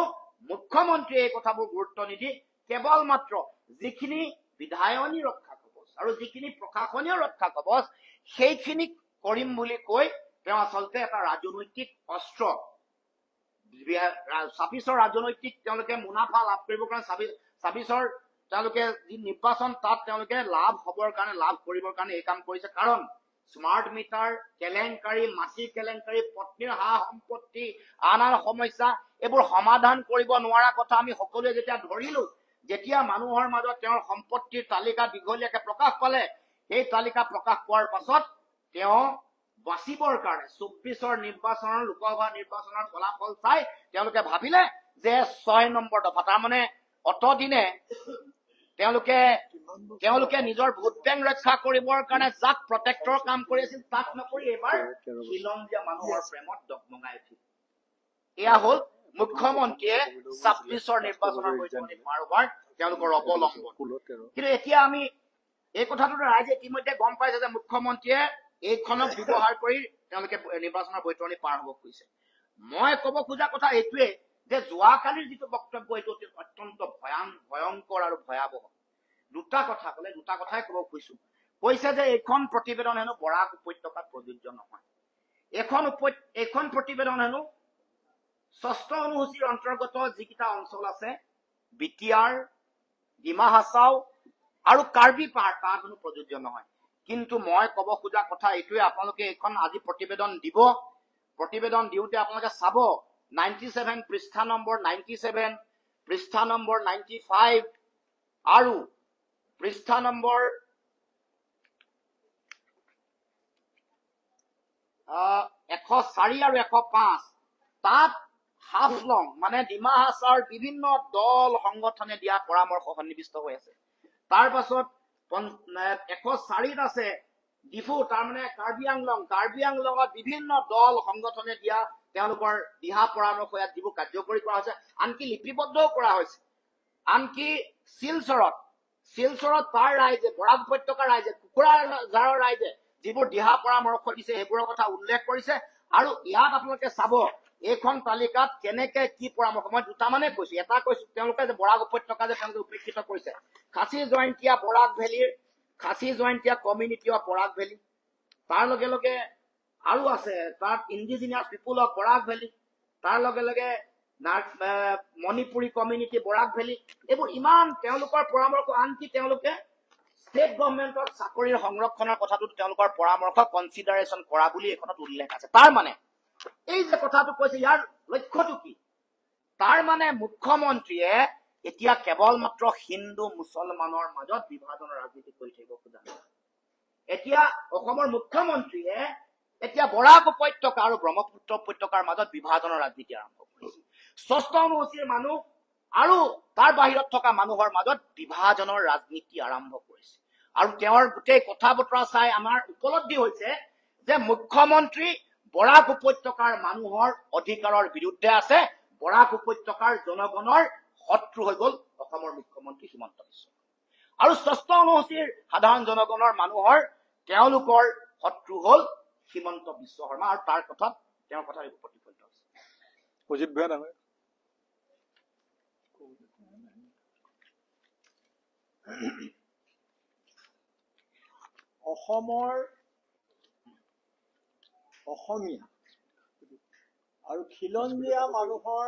মুখ্যমন্ত্ৰীয়ে এই কথাবোৰ গুৰুত্ব নিদি কেৱল মাত্ৰ যিখিনি বিধায়নী ৰক্ষা কবচ আৰু যিখিনি প্ৰশাসনীয় ৰক্ষা কবচ সেইখিনি কৰিম বুলি কৈ তেওঁ আচলতে এটা ৰাজনৈতিক অস্ত্ৰ 26ৰ ৰাজনৈতিক তেওঁলোকে মুনাফা লাভ কৰিবৰ কাৰণে 26ৰ তেওঁলোকে যি নিৰ্বাচন তাত তেওঁলোকে লাভ হবৰ কাৰণে লাভ কৰিবৰ কাৰণে এই কাম কৰিছে কাৰণ স্মাৰ্ট মিটাৰ কেলেংকাৰী মাছি কেলেংকাৰী পত্নীৰ হা সম্পত্তি আন সমস্যা এইবোৰ সমাধান কৰিব নোৱাৰা কথা আমি সকলোৱে যেতিয়া ধৰিলো যেতিয়া মানুহৰ মাজত তেওঁৰ সম্পত্তিৰ তালিকা দীঘলীয়াকে প্ৰকাশ পালে এই তালিকা প্ৰকাশ পোৱাৰ পাছত তেওঁ বাচিবৰ কাৰণে 24ৰ নিৰ্বাচনৰ লোকসভা নিৰ্বাচনৰ ফলাফল চাই তেওঁলোকে ভাবিলে যে 6 নম্বৰ দফা তাৰমানে অতদিনে তেওঁলোকে তেওঁলোকে নিজৰ ভোট বেংক ৰক্ষা কৰিবৰ কাৰণে যাক প্ৰটেক্টৰ কাম কৰি আছিল তাক নকৰি এইবাৰ খিলঞ্জীয়া মানুহৰ প্ৰেমত ডগমগাই উঠিল। এয়া হ'ল মুখ্যমন্ত্ৰীয়ে ২৬ৰ নিৰ্বাচনৰ বৈতৰণি পাৰ হোৱাৰ তেওঁলোকৰ অৱলম্বন। কিন্তু এতিয়া আমি এই কথাটো ৰাইজে ইতিমধ্যে গম পাইছে যে মুখ্যমন্ত্ৰীয়ে এইখনক ব্যৱহাৰ কৰি তেওঁলোকে নিৰ্বাচনৰ বৈতৰণি পাৰ হ'ব খুজিছে। মই ক'ব খোজা কথা এইটোৱে যে যোৱাকালিৰ যিটো বক্তব্য এইটো অত্যন্ত ভয়ংকৰ আৰু ভয়াৱহ। দুটা কথাই ক'ব খুজিছো। কৈছে যে এইখন প্ৰতিবেদন হেনো বৰাক উপত্যকাত প্ৰযোজ্য নহয়। এইখন প্ৰতিবেদন হেনো ৬ষ্ঠ অনুসূচীৰ অন্তৰ্গত যিকেইটা অঞ্চল আছে বিটিআৰ, ডিমা হাছাও আৰু কাৰ্বি পাহাৰ তাত হেনো প্ৰযোজ্য নহয়। কিন্তু মই ক'ব খোজা কথা এইটোৱে, আপোনালোকে এইখন আজি প্ৰতিবেদন দিব, প্ৰতিবেদন দিওঁতে আপোনালোকে চাব 97 পৃষ্ঠা নম্বৰ 97, পৃষ্ঠা নম্বৰ 95 আৰু পৃষ্ঠা নম্বৰ 104 আৰু 105 তাত হাফলং মানে ডিমা হাছাওৰ বিভিন্ন দল সংগঠনে দিয়া পৰামৰ্শ সন্নিৱিষ্ট হৈ আছে। তাৰ পাছত 104ত আছে ডিফু তাৰমানে কাৰ্বি আংলঙত বিভিন্ন দল সংগঠনে দিয়া তেওঁলোকৰ দিহা পৰামৰ্শ ইয়াত যিবোৰ কাৰ্যকৰী কৰা হৈছে, আনকি লিপিবদ্ধও কৰা হৈছে। আনকি শিলচৰত তাৰ ৰাইজে, বৰাক উপত্যকাৰ ৰাইজে, কোকৰাঝাৰৰ ৰাইজে যিবোৰ দিহা পৰামৰ্শ দিছে সেইবোৰৰ কথা উল্লেখ কৰিছে। আৰু ইয়াত আপোনালোকে চাব এইখন তালিকাত কেনেকে কি পৰামৰ্শ, মই দুটামানে কৈছো। এটা কৈছো তেওঁলোকে যে বৰাক উপত্যকা যে তেওঁলোকে উপেক্ষিত কৰিছে, খাচী জয়ন্তীয়া বৰাক ভেলীৰ, Khasi Jaintia community of Barak valley, তাৰ লগে লগে আৰু আছে তাত indigenous people of Barak valley, তাৰ লগে লগে মণিপুৰী কমিউনিটি বৰাক ভেলী, এইবোৰ ইমান তেওঁলোকৰ পৰামৰ্শ। আনকি তেওঁলোকে ষ্টেট গভৰ্ণমেণ্টৰ চাকৰিৰ সংৰক্ষণৰ কথাটো তেওঁলোকৰ পৰামৰ্শ কনচিডাৰেশ্যন কৰা বুলি এইখনত উল্লেখ আছে। তাৰ মানে এই যে কথাটো কৈছে ইয়াৰ লক্ষ্যটো কি? তাৰ মানে মুখ্যমন্ত্ৰীয়ে এতিয়া কেৱল মাত্ৰ হিন্দু মুছলমানৰ মাজত বিভাজনৰ ৰাজনীতি কৰি থাকিব খোজা নাই। এতিয়া অসমৰ মুখ্যমন্ত্ৰীয়ে এতিয়া বৰাক উপত্যকা আৰু ব্ৰহ্মপুত্ৰ উপত্যকাৰ মাজত বিভাজনৰ ৰাজনীতি আৰম্ভ কৰিছে। ৬ষ্ঠ অনুসূচীৰ মানুহ আৰু তাৰ বাহিৰত থকা মানুহৰ মাজত বিভাজনৰ ৰাজনীতি আৰম্ভ কৰিছে। আৰু তেওঁৰ গোটেই কথা বতৰা চাই আমাৰ উপলব্ধি হৈছে যে মুখ্যমন্ত্ৰী বৰাক উপত্যকাৰ মানুহৰ অধিকাৰৰ বিৰুদ্ধে আছে, বৰাক উপত্যকাৰ জনগণৰ শত্ৰু হৈ গ'ল অসমৰ মুখ্যমন্ত্ৰী হিমন্ত বিশ্ব শৰ্মা। আৰু ৬ষ্ঠ অনুসূচীৰ সাধাৰণ জনগণৰ মানুহৰ তেওঁলোকৰ শত্ৰু হ'ল হিমন্ত বিশ্ব শৰ্মা। আৰু তাৰ কথাত তেওঁৰ কথাৰ এইবোৰ প্ৰতিফলিত হৈছে। অজিত ভূঞা ডাঙৰীয়া, অসমৰ অসমীয়া আৰু খিলঞ্জীয়া মানুহৰ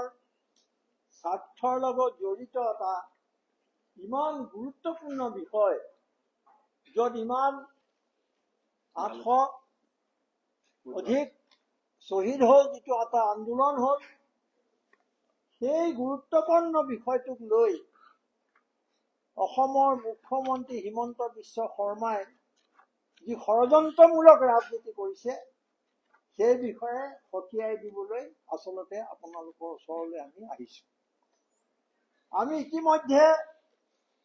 স্বাৰ্থৰ লগত জড়িত এটা ইমান গুৰুত্বপূৰ্ণ বিষয়, য'ত ইমান 800 অধিক শ্বহীদ হ'ল, যিটো এটা আন্দোলন হ'ল, সেই গুৰুত্বপূৰ্ণ বিষয়টোক লৈ অসমৰ মুখ্যমন্ত্ৰী হিমন্ত বিশ্ব শৰ্মাই যি ষড়যন্ত্ৰমূলক ৰাজনীতি কৰিছে সেই বিষয়ে সকীয়াই দিবলৈ আচলতে আপোনালোকৰ ওচৰলৈ আমি আহিছো। আমি ইতিমধ্যে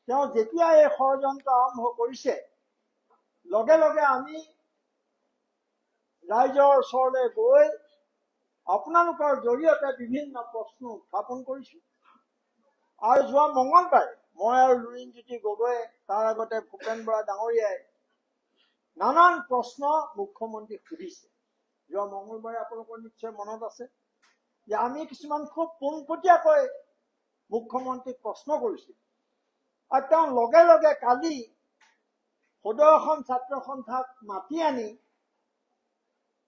তেওঁ যেতিয়া এই ষড়যন্ত্ৰ আৰম্ভ কৰিছে, লগে লগে আমি ৰাইজৰ ওচৰলৈ গৈ আপোনালোকৰ জৰিয়তে বিভিন্ন প্ৰশ্ন উত্থাপন কৰিছো। আৰু যোৱা মঙলবাৰে মই আৰু লুৰিণজ্যোতি গগৈয়ে, তাৰ আগতে ভূপেন বৰা ডাঙৰীয়াই নানান প্ৰশ্ন মুখ্যমন্ত্ৰীক সুধিছে। যোৱা মঙলবাৰে আপোনালোকৰ নিশ্চয় মনত আছে যে আমি কিছুমান খুব পোনপটীয়াকৈ মুখ্যমন্ত্ৰীক প্ৰশ্ন কৰিছিল। আৰু তেওঁ লগে লগে কালি সদৌ অসম ছাত্ৰ সন্থাক মাতি আনি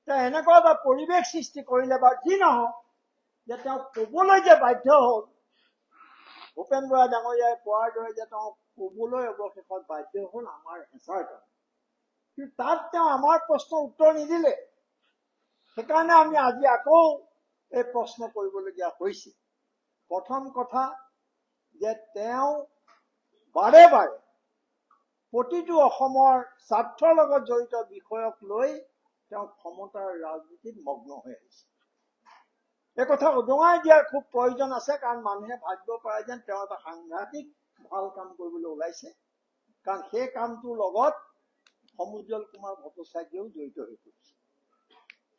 তেওঁ এনেকুৱা এটা পৰিৱেশ সৃষ্টি কৰিলে, বা যি নহওক, যে তেওঁ ক'বলৈ যে বাধ্য হ'ল, ভূপেন বৰা ডাঙৰীয়াই কোৱাৰ দৰে যে তেওঁ ক'বলৈ অৱশেষত বাধ্য হ'ল আমাৰ হেঁচাৰ কাৰণে। কিন্তু তাত তেওঁ আমাৰ প্ৰশ্নৰ উত্তৰ নিদিলে। সেইকাৰণে আমি আজি আকৌ এই প্ৰশ্ন কৰিবলগীয়া হৈছে। প্ৰথম কথা যে তেওঁ বাৰে বাৰে প্ৰতিটো অসমৰ স্বাৰ্থৰ লগত জড়িত বিষয়ক লৈ তেওঁ ক্ষমতাৰ ৰাজনীতিত মগ্ন হৈ আহিছে। এই কথা উদঙাই দিয়াৰ খুব প্ৰয়োজন আছে, কাৰণ মানুহে ভাবিব পাৰে যেন তেওঁ এটা সাংঘাতিক ভাল কাম কৰিবলৈ ওলাইছে। কাৰণ সেই কামটোৰ লগত সমুজ্জ্বল কুমাৰ ভট্টাচাৰ্যও জড়িত হৈ পৰিছে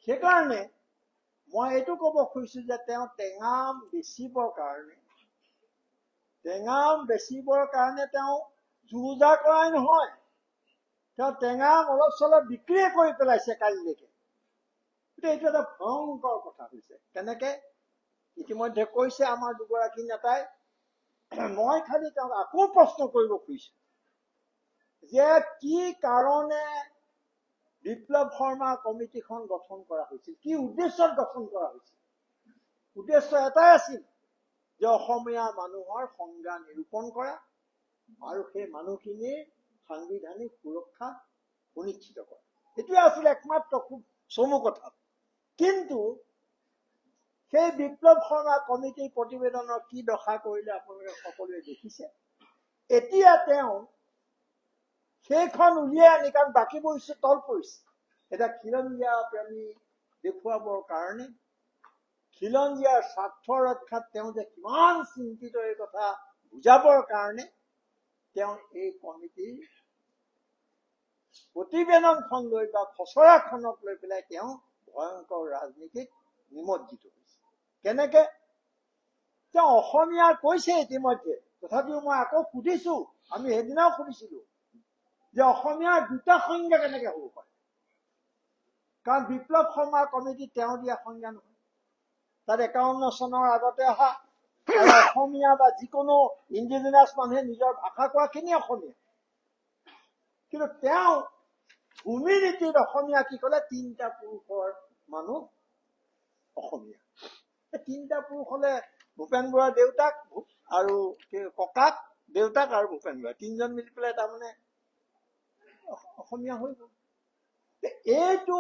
সেইকাৰণে মই এইটো ক'ব খুজিছো যে তেওঁ টেঙাম বেচিবৰ কাৰণে তেওঁ যুঁজা কৰাই নহয় তেওঁ টেঙাম অলপ চলপ বিক্ৰীয়ে কৰি পেলাইছে কালিলৈকে গতিকে এইটো এটা ভয়ংকৰ কথা হৈছে কেনেকে ইতিমধ্যে কৈছে আমাৰ দুগৰাকী নেতাই মই খালি তেওঁক আকৌ প্ৰশ্ন কৰিব খুজিছো যে কি কাৰণে বিপ্লৱ শৰ্মা কমিটিখন গঠন কৰা হৈছিল কি উদ্দেশ্যত গঠন কৰা হৈছিল উদ্দেশ্য এটাই আছিল যে অসমীয়া মানুহৰ সংজ্ঞা নিৰূপণ কৰা আৰু সেই মানুহখিনিৰ সাংবিধানিক সুৰক্ষা সুনিশ্চিত কৰা এইটোৱে আছিল একমাত্ৰ খুব চমু কথা কিন্তু সেই বিপ্লৱ শৰ্মা কমিটিৰ প্ৰতিবেদনৰ কি দশা কৰিলে আপোনালোকে সকলোৱে দেখিছে এতিয়া তেওঁ সেইখন উলিয়াই আনি কাৰণ বাকীবোৰ তল পৰিছে এটা খিলঞ্জীয়া প্ৰেমী দেখুৱাবৰ কাৰণে খিলঞ্জীয়াৰ স্বাৰ্থ ৰক্ষাত তেওঁ যে কিমান চিন্তিত এই কথা বুজাবৰ কাৰণে তেওঁ এই কমিটিৰ প্ৰতিবেদনখন লৈ বা খচৰাখনক লৈ পেলাই তেওঁ ভয়ংকৰ ৰাজনীতিত নিমজ্জিত হৈছে কেনেকে তেওঁ অসমীয়া কৈছে ইতিমধ্যে তথাপিও মই আকৌ সুধিছো আমি সেইদিনাও সুধিছিলো যে অসমীয়াৰ দুটা সংজ্ঞা কেনেকে হ'ব পাৰে কাৰণ বিপ্লৱ শৰ্মা কমিটি তেওঁ দিয়া সংজ্ঞা নহয় তাত 51 চনৰ আগতে অহা অসমীয়া বা যিকোনো ইণ্ডিজিনাছ মানুহে নিজৰ ভাষা কোৱাখিনি অসমীয়া কিন্তু তেওঁ ভূমি নীতিত অসমীয়া কি ক'লে 3টা পুৰুষৰ মানুহ অসমীয়া 3টা পুৰুষ হলে ভূপেন বৰাৰ দেউতাক আৰু ককাক দেউতাক আৰু ভূপেন বৰা 3জন মিলি পেলাই তাৰমানে অসমীয়া হৈ গ'ল এইটো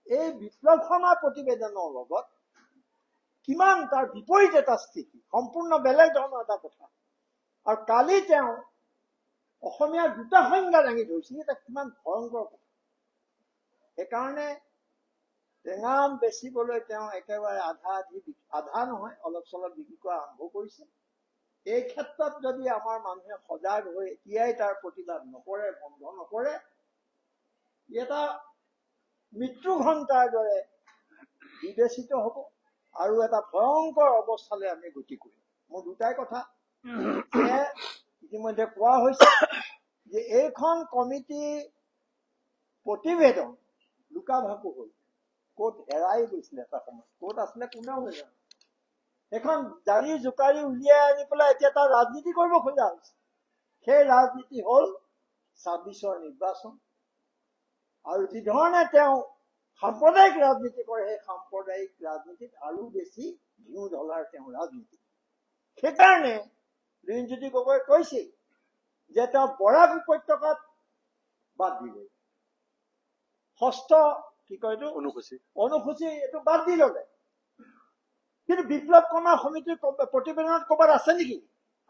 এই বিপ্লৱ শৰ্মা প্ৰতিবেদনৰ লগত কিমান তাৰ বিপৰীত এটা স্থিতি সম্পূৰ্ণ বেলেগ ধৰণৰ এটা কথা আৰু কালি তেওঁ অসমীয়াৰ দুটা সংজ্ঞা দাঙি ধৰিছিল এটা কিমান ভয়ংকৰ কথা সেইকাৰণে টেঙাম বেচিবলৈ তেওঁ একেবাৰে আধা নহয় অলপ চলপ বিক্ৰী কৰা আৰম্ভ কৰিছে এই ক্ষেত্ৰত যদি আমাৰ মানুহে সজাগ হৈ এতিয়াই তাৰ প্ৰতিবাদ নকৰে বন্ধ নকৰে এটা মৃত্যু ঘণ্টাৰ দৰে বিবেচিত হ'ব আৰু এটা ভয়ংকৰ অৱস্থালৈ আমি গতি কৰিম মোৰ দুটাই কথা যে ইতিমধ্যে কোৱা হৈছে যে এইখন কমিটি প্ৰতিবেদন লুকা-ভাকু হ'ল ক'ত হেৰাই গৈছিলে এটা সময় ক'ত আছিলে কোনেও নাজানে এখন জাৰি জোকাৰি উলিয়াই আনি পেলাই এতিয়া তাৰ ৰাজনীতি কৰিব খোজা হৈছে সেই ৰাজনীতি হ'ল 26ৰ নিৰ্বাচন আৰু যিধৰণে তেওঁ সাম্প্ৰদায়িক ৰাজনীতি কৰে সেই সাম্প্ৰদায়িক ৰাজনীতিত আৰু বেছি ঘিউ ঢলাৰ তেওঁ ৰাজনীতি সেইকাৰণে লুৰিণজ্যোতি গগৈ কৈছে যে তেওঁ বৰাক উপত্যকাত বাদ দিলে ষষ্ঠ কি কয় এইটো অনুসূচী এইটো বাদ দি ললে কিন্তু বিপ্লৱ কৰ্মা সমিতিৰ প্ৰতিবেদনত ক'ৰবাত আছে নেকি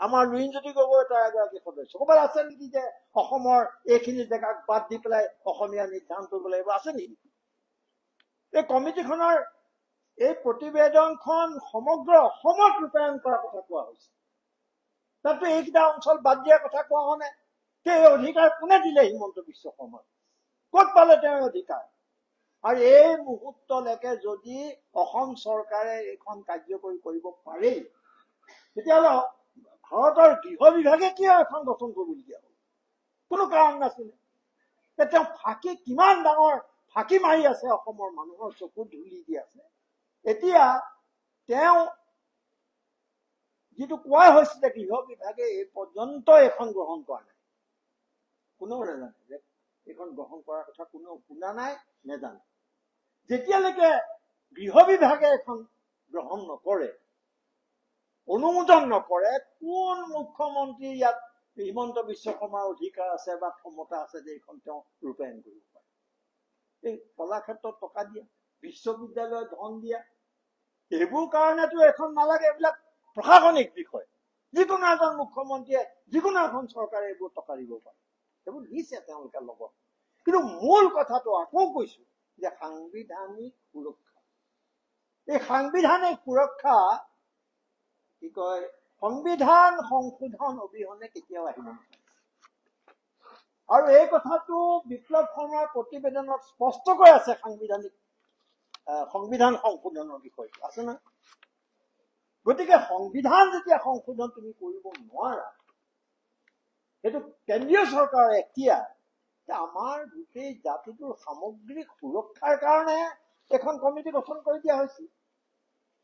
আমাৰ লুৰিণজ্যোতি গগৈ তাৰ এগৰাকী সদস্য ক'ৰবাত আছে নেকি যে অসমৰ এইখিনি জেগাক বাদ দি পেলাই অসমীয়া নিৰ্ধাৰণ কৰিব লাগিব আছে নেকি এই কমিটিখনৰ এই প্ৰতিবেদনখন সমগ্ৰ অসমত ৰূপায়ণ কৰাৰ কথা কোৱা হৈছে তাতো এইকেইটা অঞ্চল বাদ দিয়াৰ কথা কোৱা হোৱা নাই সেই অধিকাৰ কোনে দিলে হিমন্ত বিশ্ব শৰ্মাক ক'ত পালে তেওঁৰ অধিকাৰ আৰু এই মুহূৰ্তলৈকে যদি অসম চৰকাৰে এইখন কাৰ্যকৰী কৰিব পাৰে তেতিয়াহ'লে ভাৰতৰ গৃহ বিভাগে কিয় এখন গঠন কৰিবলগীয়া হ'ল কোনো কাৰণ নাছিলে তেওঁ ফাঁকি কিমান ডাঙৰ ফাঁকি মাৰি আছে অসমৰ মানুহৰ চকুত ধুলি দি আছে এতিয়া তেওঁ যিটো কোৱা হৈছিলে গৃহ বিভাগে এই পৰ্যন্ত এখন গ্ৰহণ কৰা নাই কোনেও নাজানে যে এইখন গ্ৰহণ কৰাৰ কথা কোনেও শুনা নাই নেজানে যেতিয়ালৈকে গৃহ বিভাগে এখন গ্ৰহণ নকৰে অনুমোদন নকৰে কোন মুখ্যমন্ত্ৰী ইয়াত হিমন্ত বিশ্ব শৰ্মাৰ অধিকাৰ আছে বা ক্ষমতা আছে যে এইখন তেওঁ ৰূপায়ণ কৰিব পাৰে এই কলাক্ষেত্ৰত টকা দিয়া বিশ্ববিদ্যালয়ত ধন দিয়া এইবোৰ কাৰণেতো এখন নালাগে এইবিলাক প্ৰশাসনিক বিষয় যিকোনো এজন মুখ্যমন্ত্ৰীয়ে যিকোনো এখন চৰকাৰে এইবোৰ টকা দিব পাৰে এইবোৰ দিছে তেওঁলোকে লগত কিন্তু মূল কথাটো আকৌ কৈছো যে সাংবিধানিক সুৰক্ষা এই সাংবিধানিক সুৰক্ষা কি কয় সংবিধান সংশোধন অবিহনে কেতিয়াও আহিব নোৱাৰে আৰু এই কথাটো বিপ্লৱ শৰ্মাৰ প্ৰতিবেদনত স্পষ্টকৈ আছে সংবিধান সংশোধনৰ বিষয়টো আছে না। গতিকে সংবিধান যেতিয়া সংশোধন তুমি কৰিব নোৱাৰা, সেইটো কেন্দ্ৰীয় চৰকাৰৰ এখতিয়াৰ। আমাৰ গোটেই জাতিটোৰ সামগ্ৰিক সুৰক্ষাৰ কাৰণে এখন কমিটি গঠন কৰি দিয়া হৈছিল।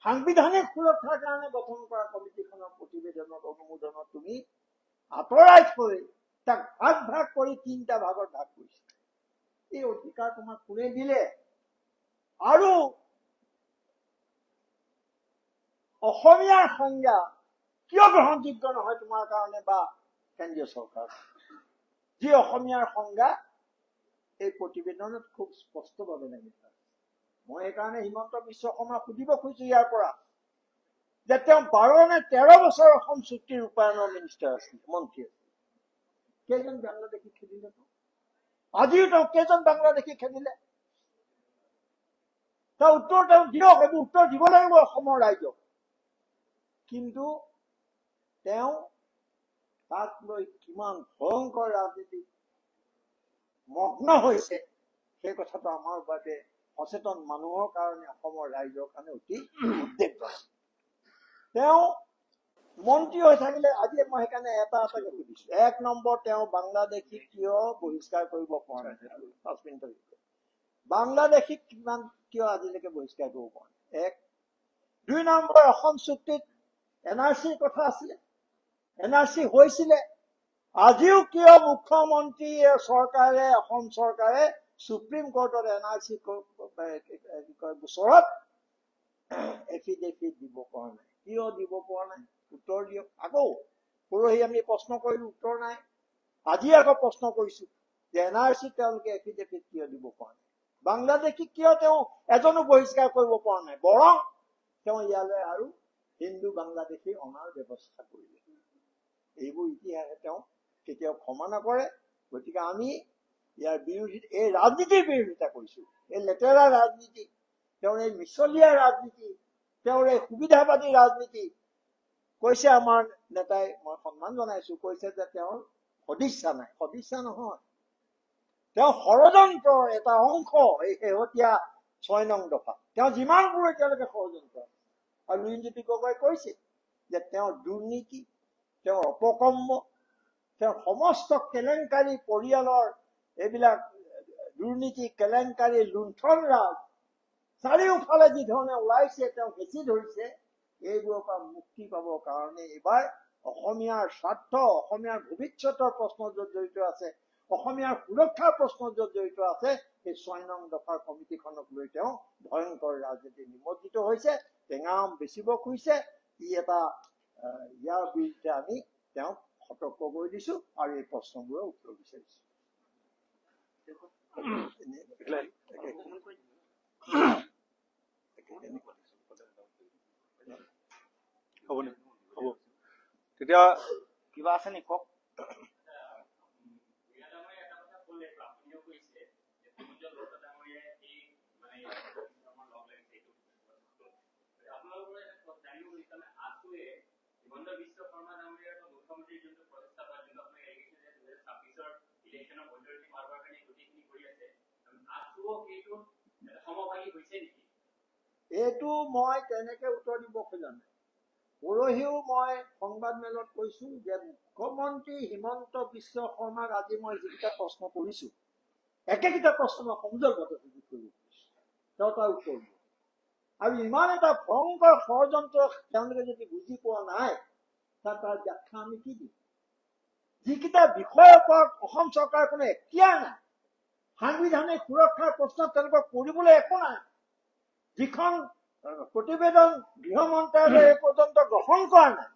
সাংবিধানিক সুৰক্ষাৰ কাৰণে গঠন কৰা কমিটিখনৰ প্ৰতিবেদনত অনুমোদনত তুমি আঁতৰাই থৈ তাক ভাগ ভাগ কৰি 3টা ভাগত ভাগ কৰিছে। এই অধিকাৰ তোমাক কোনে দিলে? আৰু অসমীয়াৰ সংজ্ঞা কিয় গ্ৰহণযোগ্য নহয় তোমাৰ কাৰণে বা কেন্দ্ৰীয় চৰকাৰ? যি অসমীয়াৰ সংজ্ঞা এই প্ৰতিবেদনত খুব স্পষ্টভাৱে লাগিছে। মই সেইকাৰণে হিমন্ত বিশ্ব শৰ্মাক সুধিব খুজিছো ইয়াৰ পৰা যে তেওঁ 12 নে 13 বছৰ অসম চুক্তি ৰূপায়ণৰ মিনিষ্টাৰ আছিল, মন্ত্ৰী আছিল। কেইজন বাংলাদেশী খেদিলে? আজিও তেওঁ কেইজন বাংলাদেশী খেদিলে? তাৰ উত্তৰ তেওঁ দিয়ক, এইবোৰ উত্তৰ দিব লাগিব অসমৰ ৰাইজক। কিন্তু তেওঁ তাক লৈ কিমান ভয়ংকৰ ৰাজনীতি মগ্ন হৈছে সেই কথাটো আমাৰ বাবে সচেতন মানুহৰ কাৰণে, অসমৰ ৰাইজৰ কাৰণে অতি উদ্বেগজনক। তেওঁ মন্ত্ৰী হৈ থাকিলে, আজি মই সেইকাৰণে এটা এটাকে সুধিছো। 1 নম্বৰ, তেওঁ বাংলাদেশীক কিয় বহিষ্কাৰ কৰিব পৰা নাই? 5 মিনিটৰ ভিতৰত বাংলাদেশীক কিয় আজিলৈকে বহিষ্কাৰ কৰিব পৰা নাই? 1। 2 নম্বৰ, অসম চুক্তিত NRCৰ কথা আছিলে, NRC হৈছিলে। আজিও কিয় মুখ্যমন্ত্ৰী চৰকাৰে, অসম চৰকাৰে সুপ্ৰিম কোৰ্টত NRC গোচৰত এফিডেভিট দিব পৰা নাই? কিয় দিব পৰা নাই? উত্তৰ দিয়ক। আকৌ পৰহি আমি প্ৰশ্ন কৰিলো, উত্তৰ নাই। আজি আকৌ প্ৰশ্ন কৰিছো যে NRC তেওঁলোকে এফিডেভিট কিয় দিব পৰা নাই? বাংলাদেশীক কিয় তেওঁ এজনো বহিষ্কাৰ কৰিব পৰা নাই? বৰং তেওঁ ইয়ালৈ আৰু হিন্দু বাংলাদেশী অনাৰ ব্যৱস্থা কৰিলে। এইবোৰ ইতিহাসে তেওঁ কেতিয়াও ক্ষমা নকৰে। গতিকে আমি ইয়াৰ বিৰোধিতা, এই ৰাজনীতিৰ বিৰোধিতা কৰিছো। এই লেতেৰা ৰাজনীতি, তেওঁৰ এই মিছলীয়া ৰাজনীতি, তেওঁৰ এই সুবিধাবাদী ৰাজনীতি। কৈছে আমাৰ নেতাই, মই সন্মান জনাইছো, কৈছে যে তেওঁৰ সদিচ্ছা নাই। সদিচ্ছা নহয়, তেওঁ ষড়যন্ত্ৰৰ এটা অংশ। এই শেহতীয়া 6 নং দফা তেওঁ যিমানবোৰ এতিয়ালৈকে ষড়যন্ত্ৰ, আৰু লুৰিণজ্যোতি গগৈ কৈছে যে তেওঁৰ দুৰ্নীতি, তেওঁৰ অপকৰ্ম, তেওঁৰ সমস্ত কেলেংকাৰী, পৰিয়ালৰ এইবিলাক দুৰ্নীতি, কেলেংকাৰী, লুণ্ঠন ৰাজ চাৰিওফালে যি ধৰণে ওলাইছে, তেওঁ হেঁচি ধৰিছে, এইবোৰৰ পৰা মুক্তি পাবৰ কাৰণে এইবাৰ অসমীয়াৰ স্বাৰ্থ, অসমীয়াৰ ভৱিষ্যতৰ প্ৰশ্ন য'ত জড়িত আছে, অসমীয়াৰ সুৰক্ষাৰ প্ৰশ্ন য'ত জড়িত আছে, সেই 6 নং দফাৰ কমিটিখনক লৈ তেওঁ ভয়ংকৰ ৰাজনীতি নিমজ্জিত হৈছে, টেঙাম বেচিব খুজিছে। ইয়াৰ বিৰুদ্ধে আমি তেওঁক সতৰ্ক কৰি দিছো আৰু এই প্ৰশ্নবোৰৰ উত্তৰ বিচাৰিছো। হ'ব তেতিয়া কিবা আছে নি কওক? হিমন্ত বিশ্ব শৰ্মা ডাঙৰীয়াৰ মুখ্যমন্ত্ৰীৰ যোনটো প্ৰচেষ্টা বা যোনটো আপোনাক এৰিগেশ্যন যে 2026ৰ ইলেকশ্যনৰ ভোটাৰটি মাৰবৰ কাৰণে গোটেইখিনি কৰি আছে, আছুও সেইটো সমভাগী হৈছে নেকি? এইটো মই তেনেকে উত্তৰ দিব খোজা নাই। পৰহিও মই সংবাদমেলত কৈছো যে মুখ্যমন্ত্ৰী হিমন্ত বিশ্ব শৰ্মাক আজি মই যিকেইটা প্ৰশ্ন কৰিছো, একেকেইটা প্ৰশ্ন মই সংযোগগত সুযোগ কৰিব খুজিছো, তেওঁ তাৰ উত্তৰ দিব। আৰু ইমান এটা ভয়ংকৰ ষড়যন্ত্ৰ তেওঁলোকে যদি বুজি পোৱা নাই, তাৰ ব্যাখ্যা আমি কি দিম? যিকেইটা বিষয়ৰ ওপৰত অসম চৰকাৰৰ কোনো এখতিয়াৰ নাই, সাংবিধানিক সুৰক্ষাৰ প্ৰশ্ন তেওঁলোকক কৰিবলৈ একো নাই, যিখন প্ৰতিবেদন গৃহ মন্ত্ৰালয়ে এই পৰ্যন্ত গ্ৰহণ কৰা নাই,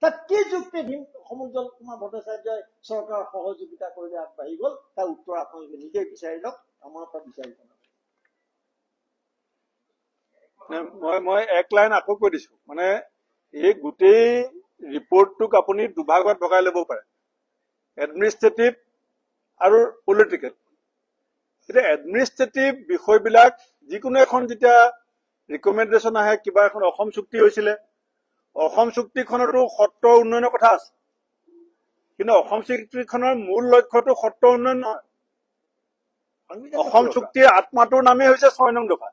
তাত কি যুক্তি সমুজ্জ্বল কুমাৰ ভট্টাচাৰ্যই চৰকাৰৰ সহযোগিতা কৰিলে আগবাঢ়ি গ'ল? তাৰ উত্তৰ আপোনালোকে নিজেই বিচাৰি লওক, আমাৰ পৰা বিচাৰি লওক। মই 1 লাইন আকৌ কৈ দিছো, মানে এই গোটেই ৰিপৰ্টটোক আপুনি দুভাগত ভগাই ল'ব পাৰে, এডমিনিষ্ট্ৰেটিভ আৰু পলিটিকেল। এতিয়া এডমিনিষ্ট্ৰেটিভ বিষয়বিলাক যিকোনো এখন যেতিয়া ৰিকমেণ্ডেশ্যন আহে, কিবা এখন অসম চুক্তি হৈছিলে, অসম চুক্তিখনতো সত্ৰ উন্নয়নৰ কথা আছে। কিন্তু অসম চুক্তিখনৰ মূল লক্ষ্যটো সত্ৰ উন্নয়ন নহয়। অসম চুক্তিৰ আত্মাটোৰ নামেই হৈছে 6 নং দফা।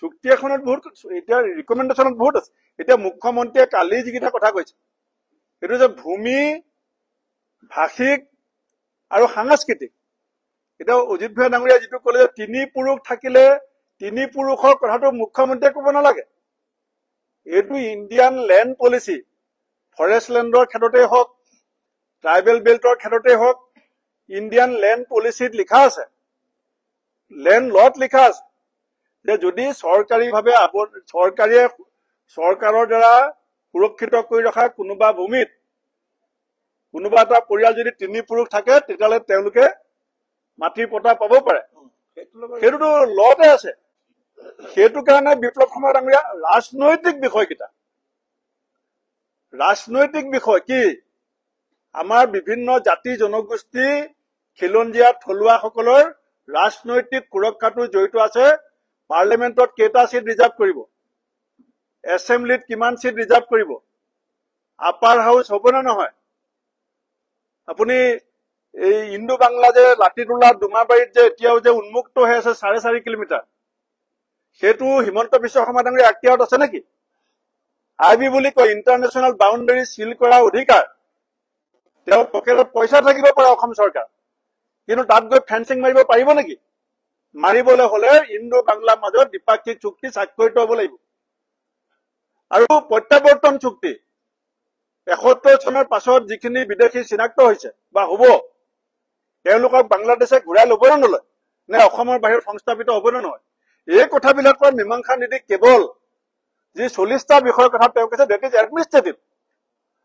চুক্তি এখনত বহুত এতিয়া ৰিকমেণ্ডেশ্যনত বহুত আছে। এতিয়া মুখ্যমন্ত্ৰীয়ে কালি যিকেইটা কথা কৈছে সেইটো যে ভূমি, ভাষিক আৰু সাংস্কৃতিক। এতিয়া অজিত ভূঞা ডাঙৰীয়া যিটো ক'লে যে 3 পুৰুষ থাকিলে 3 পুৰুষৰ কথাটো মুখ্যমন্ত্ৰীয়ে ক'ব নালাগে। এইটো ইণ্ডিয়ান লেণ্ড পলিচি, ফৰেষ্ট লেণ্ডৰ ক্ষেত্ৰতেই হওক, ট্ৰাইবেল বেল্টৰ ক্ষেত্ৰতেই হওক, ইণ্ডিয়ান লেণ্ড পলিচিত লিখা আছে, লেণ্ড লত লিখা আছে যে যদি চৰকাৰীভাৱে চৰকাৰৰ দ্বাৰা সুৰক্ষিত কৰি ৰখা কোনোবা ভূমিত কোনোবা এটা পৰিয়াল যদি 3 পুৰুষ থাকে তেতিয়াহ'লে তেওঁলোকে মাটিৰ পটা পাব পাৰে। সেইটোতো লতে আছে। সেইটো কাৰণে বিপ্লৱ কুমাৰ ডাঙৰীয়া ৰাজনৈতিক বিষয় কি আমাৰ বিভিন্ন জাতি জনগোষ্ঠী খিলঞ্জীয়া থলুৱাসকলৰ ৰাজনৈতিক সুৰক্ষাটো জড়িত আছে। পাৰ্লিমেণ্টত কেইটা চিট ৰিজাৰ্ভ কৰিব, এছেম্বলিত কিমান চিট ৰিজাৰ্ভ কৰিব, আপাৰ হাউচ হ'ব নে নহয়। আপুনি এই ইণ্ডো বাংলা যে লাটিটোলা ডুমাবাৰীত যে এতিয়াও যে উন্মুক্ত হৈ আছে 4.5 কিলোমিটাৰ, সেইটো হিমন্ত বিশ্ব শৰ্মা ডাঙৰীয়া এখতিয়াৰত আছে নেকি? আইবি বুলি কয় ইণ্টাৰনেশ্যনেল বাউণ্ডাৰী চিল কৰাৰ অধিকাৰ। তেওঁৰ পকেটত পইচা থাকিব পাৰে অসম চৰকাৰ, কিন্তু তাত গৈ ফেন্সিং মাৰিব পাৰিব নেকি? মাৰিবলৈ হলে ইণ্ডো বাংলাৰ মাজত দ্বিপাক্ষিক চুক্তি স্বাক্ষৰিত হ'ব লাগিব। আৰু প্ৰত্যাৱৰ্তন চুক্তি 71 চনৰ পাছত যিখিনি বিদেশী চিনাক্ত হৈছে বা হ'ব, তেওঁলোকক বাংলাদেশে ঘূৰাই ল'ব নে নলয়, নে অসমৰ বাহিৰত সংস্থাপিত হ'ব নে নহয়, এই কথাবিলাকৰ মীমাংসা নিদি কেৱল যি 40টা বিষয়ৰ কথা তেওঁ কৈছে ডেট ইজ এডমিনিষ্ট্ৰেটিভ।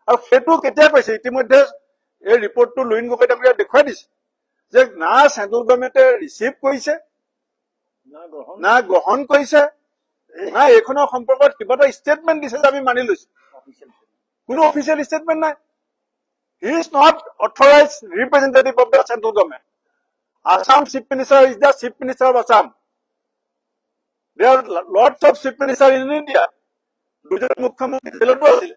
আৰু সেইটো কেতিয়া কৈছে? ইতিমধ্যে এই ৰিপৰ্টটো লুইন গগৈ ডাঙৰীয়াই দেখুৱাই দিছে যে না চেন্ট্ৰেল গভৰ্ণমেণ্টে ৰিচিভ কৰিছে, না গ্ৰহণ কৰিছে, না এইখনৰ সম্পৰ্কত কিবা এটা ষ্টেটমেণ্ট দিছে যে আমি মানি লৈছো। কোনো অফিচিয়েল ষ্টেটমেণ্ট নাই। He is not authorised representative of the central government. Assam Chief Minister is the Chief Minister of Assam. There are lots of Chief Ministers in India. দুজন মুখ্যমন্ত্ৰী জেলতো আছিলে।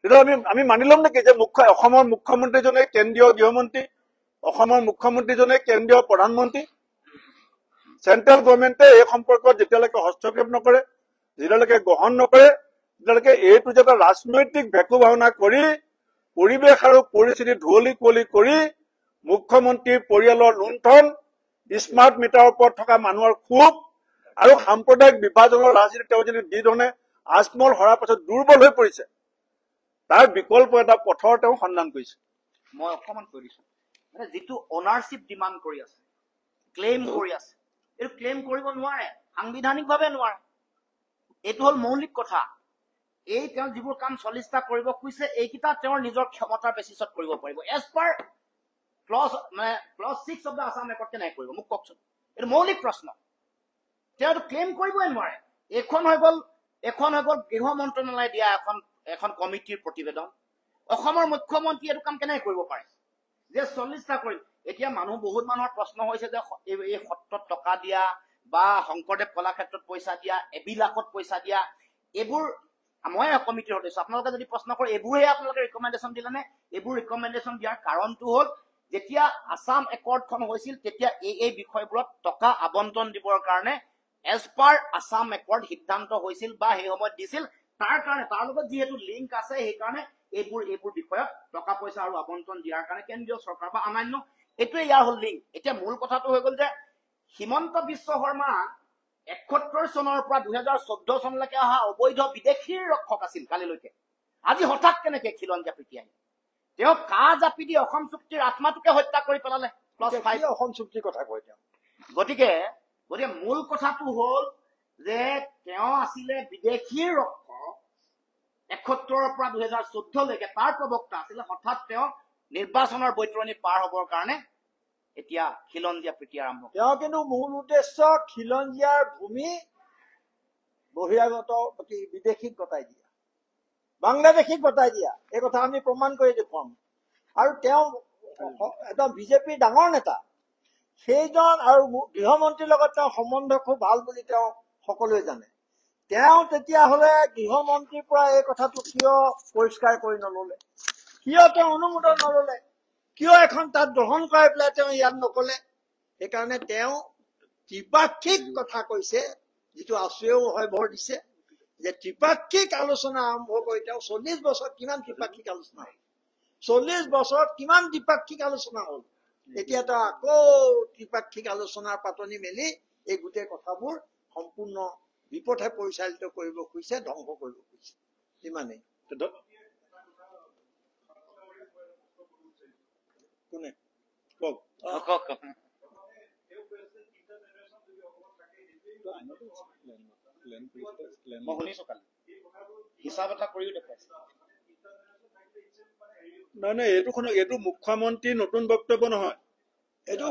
সেইটো আমি মানি ল'ম নেকি যে অসমৰ মুখ্যমন্ত্ৰীজনে কেন্দ্ৰীয় গৃহমন্ত্ৰী, অসমৰ মুখ্যমন্ত্ৰীজনে কেন্দ্ৰীয় প্ৰধানমন্ত্ৰী? চেন্ট্ৰেল গভৰ্ণমেণ্টে এই সম্পৰ্কত যেতিয়ালৈকে হস্তক্ষেপ নকৰে, যেতিয়ালৈকে গ্ৰহণ নকৰে, তেতিয়ালৈকে এইটো যে এটা ৰাজনৈতিক ভেকু ভাওনা কৰি পৰিৱেশ আৰু পৰিস্থিতি ধুৱলি কুঁৱলি কৰি মুখ্যমন্ত্ৰীৰ পৰিয়ালৰ লুণ্ঠন, স্মাৰ্ট মিটাৰৰ ওপৰত থকা মানুহৰ ক্ষোভ আৰু সাম্প্ৰদায়িক বিভাজনৰ ৰাজনীতি তেওঁ যদি যি ধৰণে আজমল হৰাৰ পাছত দুৰ্বল হৈ পৰিছে, তাৰ বিকল্প এটা পথৰ তেওঁ সন্ধান কৰিছে। মই অকমান কৈ দিছো, মানে যিটো অনাৰশ্বিপ ডিমাণ্ড কৰি আছে, ক্লেইম কৰি আছে, এইটো ক্লেইম কৰিব নোৱাৰে, সাংবিধানিকভাৱে নোৱাৰে। এইটো হ'ল মৌলিক কথা। এই তেওঁ যিবোৰ কাম 40টা কৰিব খুজিছে, এইকেইটা তেওঁৰ নিজৰ ক্ষমতাৰ বেচিছত কৰিব পাৰিব। As per clause 6 of the Assam record কেনেকৈ কৰিব মোক কওকচোন? এইটো মৌলিক প্ৰশ্ন। তেওঁ ক্লেইম কৰিবই নোৱাৰে। এখন হৈ গ'ল গৃহ মন্ত্ৰণালয়ে দিয়া এখন কমিটিৰ প্ৰতিবেদন। অসমৰ মুখ্যমন্ত্ৰী এইটো কাম কেনেকৈ কৰিব পাৰে যে 40টা কৰিম? এতিয়া বহুত মানুহৰ প্ৰশ্ন হৈছে যে এই সত্ৰত টকা দিয়া বা শংকৰদেৱ কলাক্ষেত্ৰত পইচা দিয়া, এবিলাকত পইচা দিয়া, এইবোৰ মই কমিটিৰ সদস্য। আপোনালোকে যদি প্ৰশ্ন কৰে এইবোৰহে আপোনালোকে ৰিকমেণ্ডেশ্যন দিলে নে? এইবোৰ ৰিকমেণ্ডেশ্যন দিয়াৰ কাৰণটো হ'ল যেতিয়া আছাম একৰ্ডখন হৈছিল তেতিয়া এই বিষয়বোৰত টকা আবণ্টন দিবৰ কাৰণে এজ পাৰ আছাম একৰ্ড সিদ্ধান্ত হৈছিল বা সেই সময়ত দিছিল। তাৰ কাৰণে তাৰ লগত যিহেতু লিংক আছে, সেইকাৰণে এইবোৰ বিষয়ত টকা পইচা আৰু আবণ্টন দিয়াৰ কাৰণে কেন্দ্ৰীয় চৰকাৰ বা অন্যান্য এইটোৱে ইয়াৰ হ'ল লিংক। এতিয়া মূল কথাটো হৈ গ'ল যে হিমন্ত বিশ্ব শৰ্মা 71 চনৰ পৰা 2014 চনলৈকে অহা অবৈধ বিদেশীৰ ৰক্ষক আছিল কালিলৈকে। আজি হঠাৎ কেনেকে খিলঞ্জীয়া প্ৰীতি আহিল? তেওঁ কা জাপি দি অসম চুক্তিৰ আত্মাটোকে হত্যা কৰি পেলালে। অসম চুক্তিৰ কথা কয় তেওঁ। গতিকে মূল কথাটো হ'ল যে তেওঁ আছিলে বিদেশীৰ ৰক্ষক 71ৰ পৰা 2014লৈকে, তাৰ প্ৰবক্তা আছিলে। হঠাৎ তেওঁ নিৰ্বাচনৰ বৈতৰণি পাৰ হবৰ কাৰণে এতিয়া খিলঞ্জীয়া প্ৰীতি আৰম্ভ। তেওঁ কিন্তু মূল উদ্দেশ্য খিলঞ্জীয়াৰ ভূমি বহিৰাগত বিদেশীক গতাই দিয়া, বাংলাদেশীক গতাই দিয়া। এই কথা আমি প্ৰমাণ কৰি দেখুৱাম। আৰু তেওঁ এটা বিজেপিৰ ডাঙৰ নেতা, সেইজন আৰু গৃহমন্ত্ৰীৰ লগত তেওঁ সম্বন্ধ খুব ভাল বুলি তেওঁ সকলোৱে জানে। তেওঁ তেতিয়াহ'লে গৃহমন্ত্ৰীৰ পৰা এই কথাটো কিয় পৰিষ্কাৰ কৰি নললে, কিয় তেওঁ অনুমোদন নললে, কিয় এখন তাত গ্ৰহণ কৰাই পেলাই তেওঁ ইয়াত নকলে? সেইকাৰণে তেওঁ ত্ৰিপাক্ষিক কথা কৈছে, যিটো আছুৱেও হয় ভৰ দিছে যে ত্ৰিপাক্ষিক আলোচনা আৰম্ভ কৰি তেওঁ 40 বছৰত কিমান ত্ৰিপাক্ষিক আলোচনা হ'ল, 40 বছৰত কিমান দ্বিপাক্ষিক আলোচনা হ'ল। এতিয়া তেওঁ আকৌ ত্ৰিপাক্ষিক আলোচনাৰ পাতনি মেলি এই গোটেই কথাবোৰ সম্পূৰ্ণ বিপথে পৰিচালিত কৰিব খুজিছে, ধ্বংস কৰিব খুজিছে। ইমানেই। কোনে কওক? মই শুনিছো কালি হিচাপ এটা কৰিও দেখাইছে। নাই এইটো মুখ্যমন্ত্ৰীৰ নতুন বক্তব্য নহয়। এইটো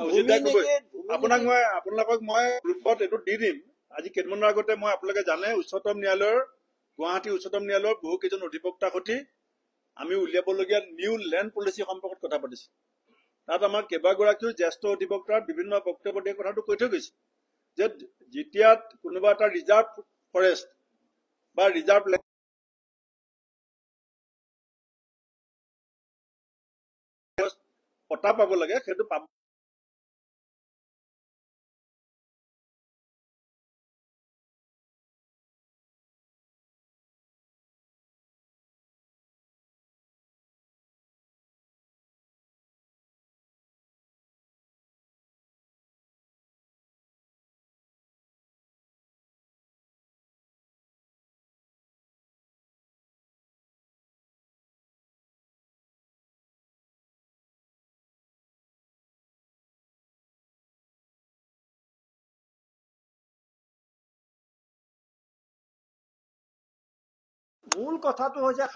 আপোনালোকক মই গ্ৰুপত এইটো দি দিম। আজি কেইদিনমানৰ আগতে মই আপোনালোকে জানে গুৱাহাটী উচ্চতম ন্যায়ালয়ৰ বহু কেইজন অধিবক্তাৰ সৈতে আমি উলিয়াবলগীয়া নিউ লেণ্ড পলিচি সম্পৰ্কত কথা পাতিছো। তাত আমাৰ কেইবাগৰাকীও জ্যেষ্ঠ অধিবক্তাৰ বিভিন্ন বক্তব্য দিয়ে কথাটো কৈ থৈ গৈছে যে যেতিয়া কোনোবা এটা ৰিজাৰ্ভ ফৰেষ্ট বা ৰিজাৰ্ভ পটা পাব লাগে, সেইটো পাব মূল কথাটো হৈছে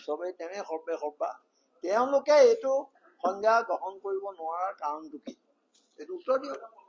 চবেই তেনে সৰ্বা তেওঁলোকে এইটো সংজ্ঞা গ্ৰহণ কৰিব নোৱাৰাৰ কাৰণটো কি, এইটো উত্তৰ দিয়ক।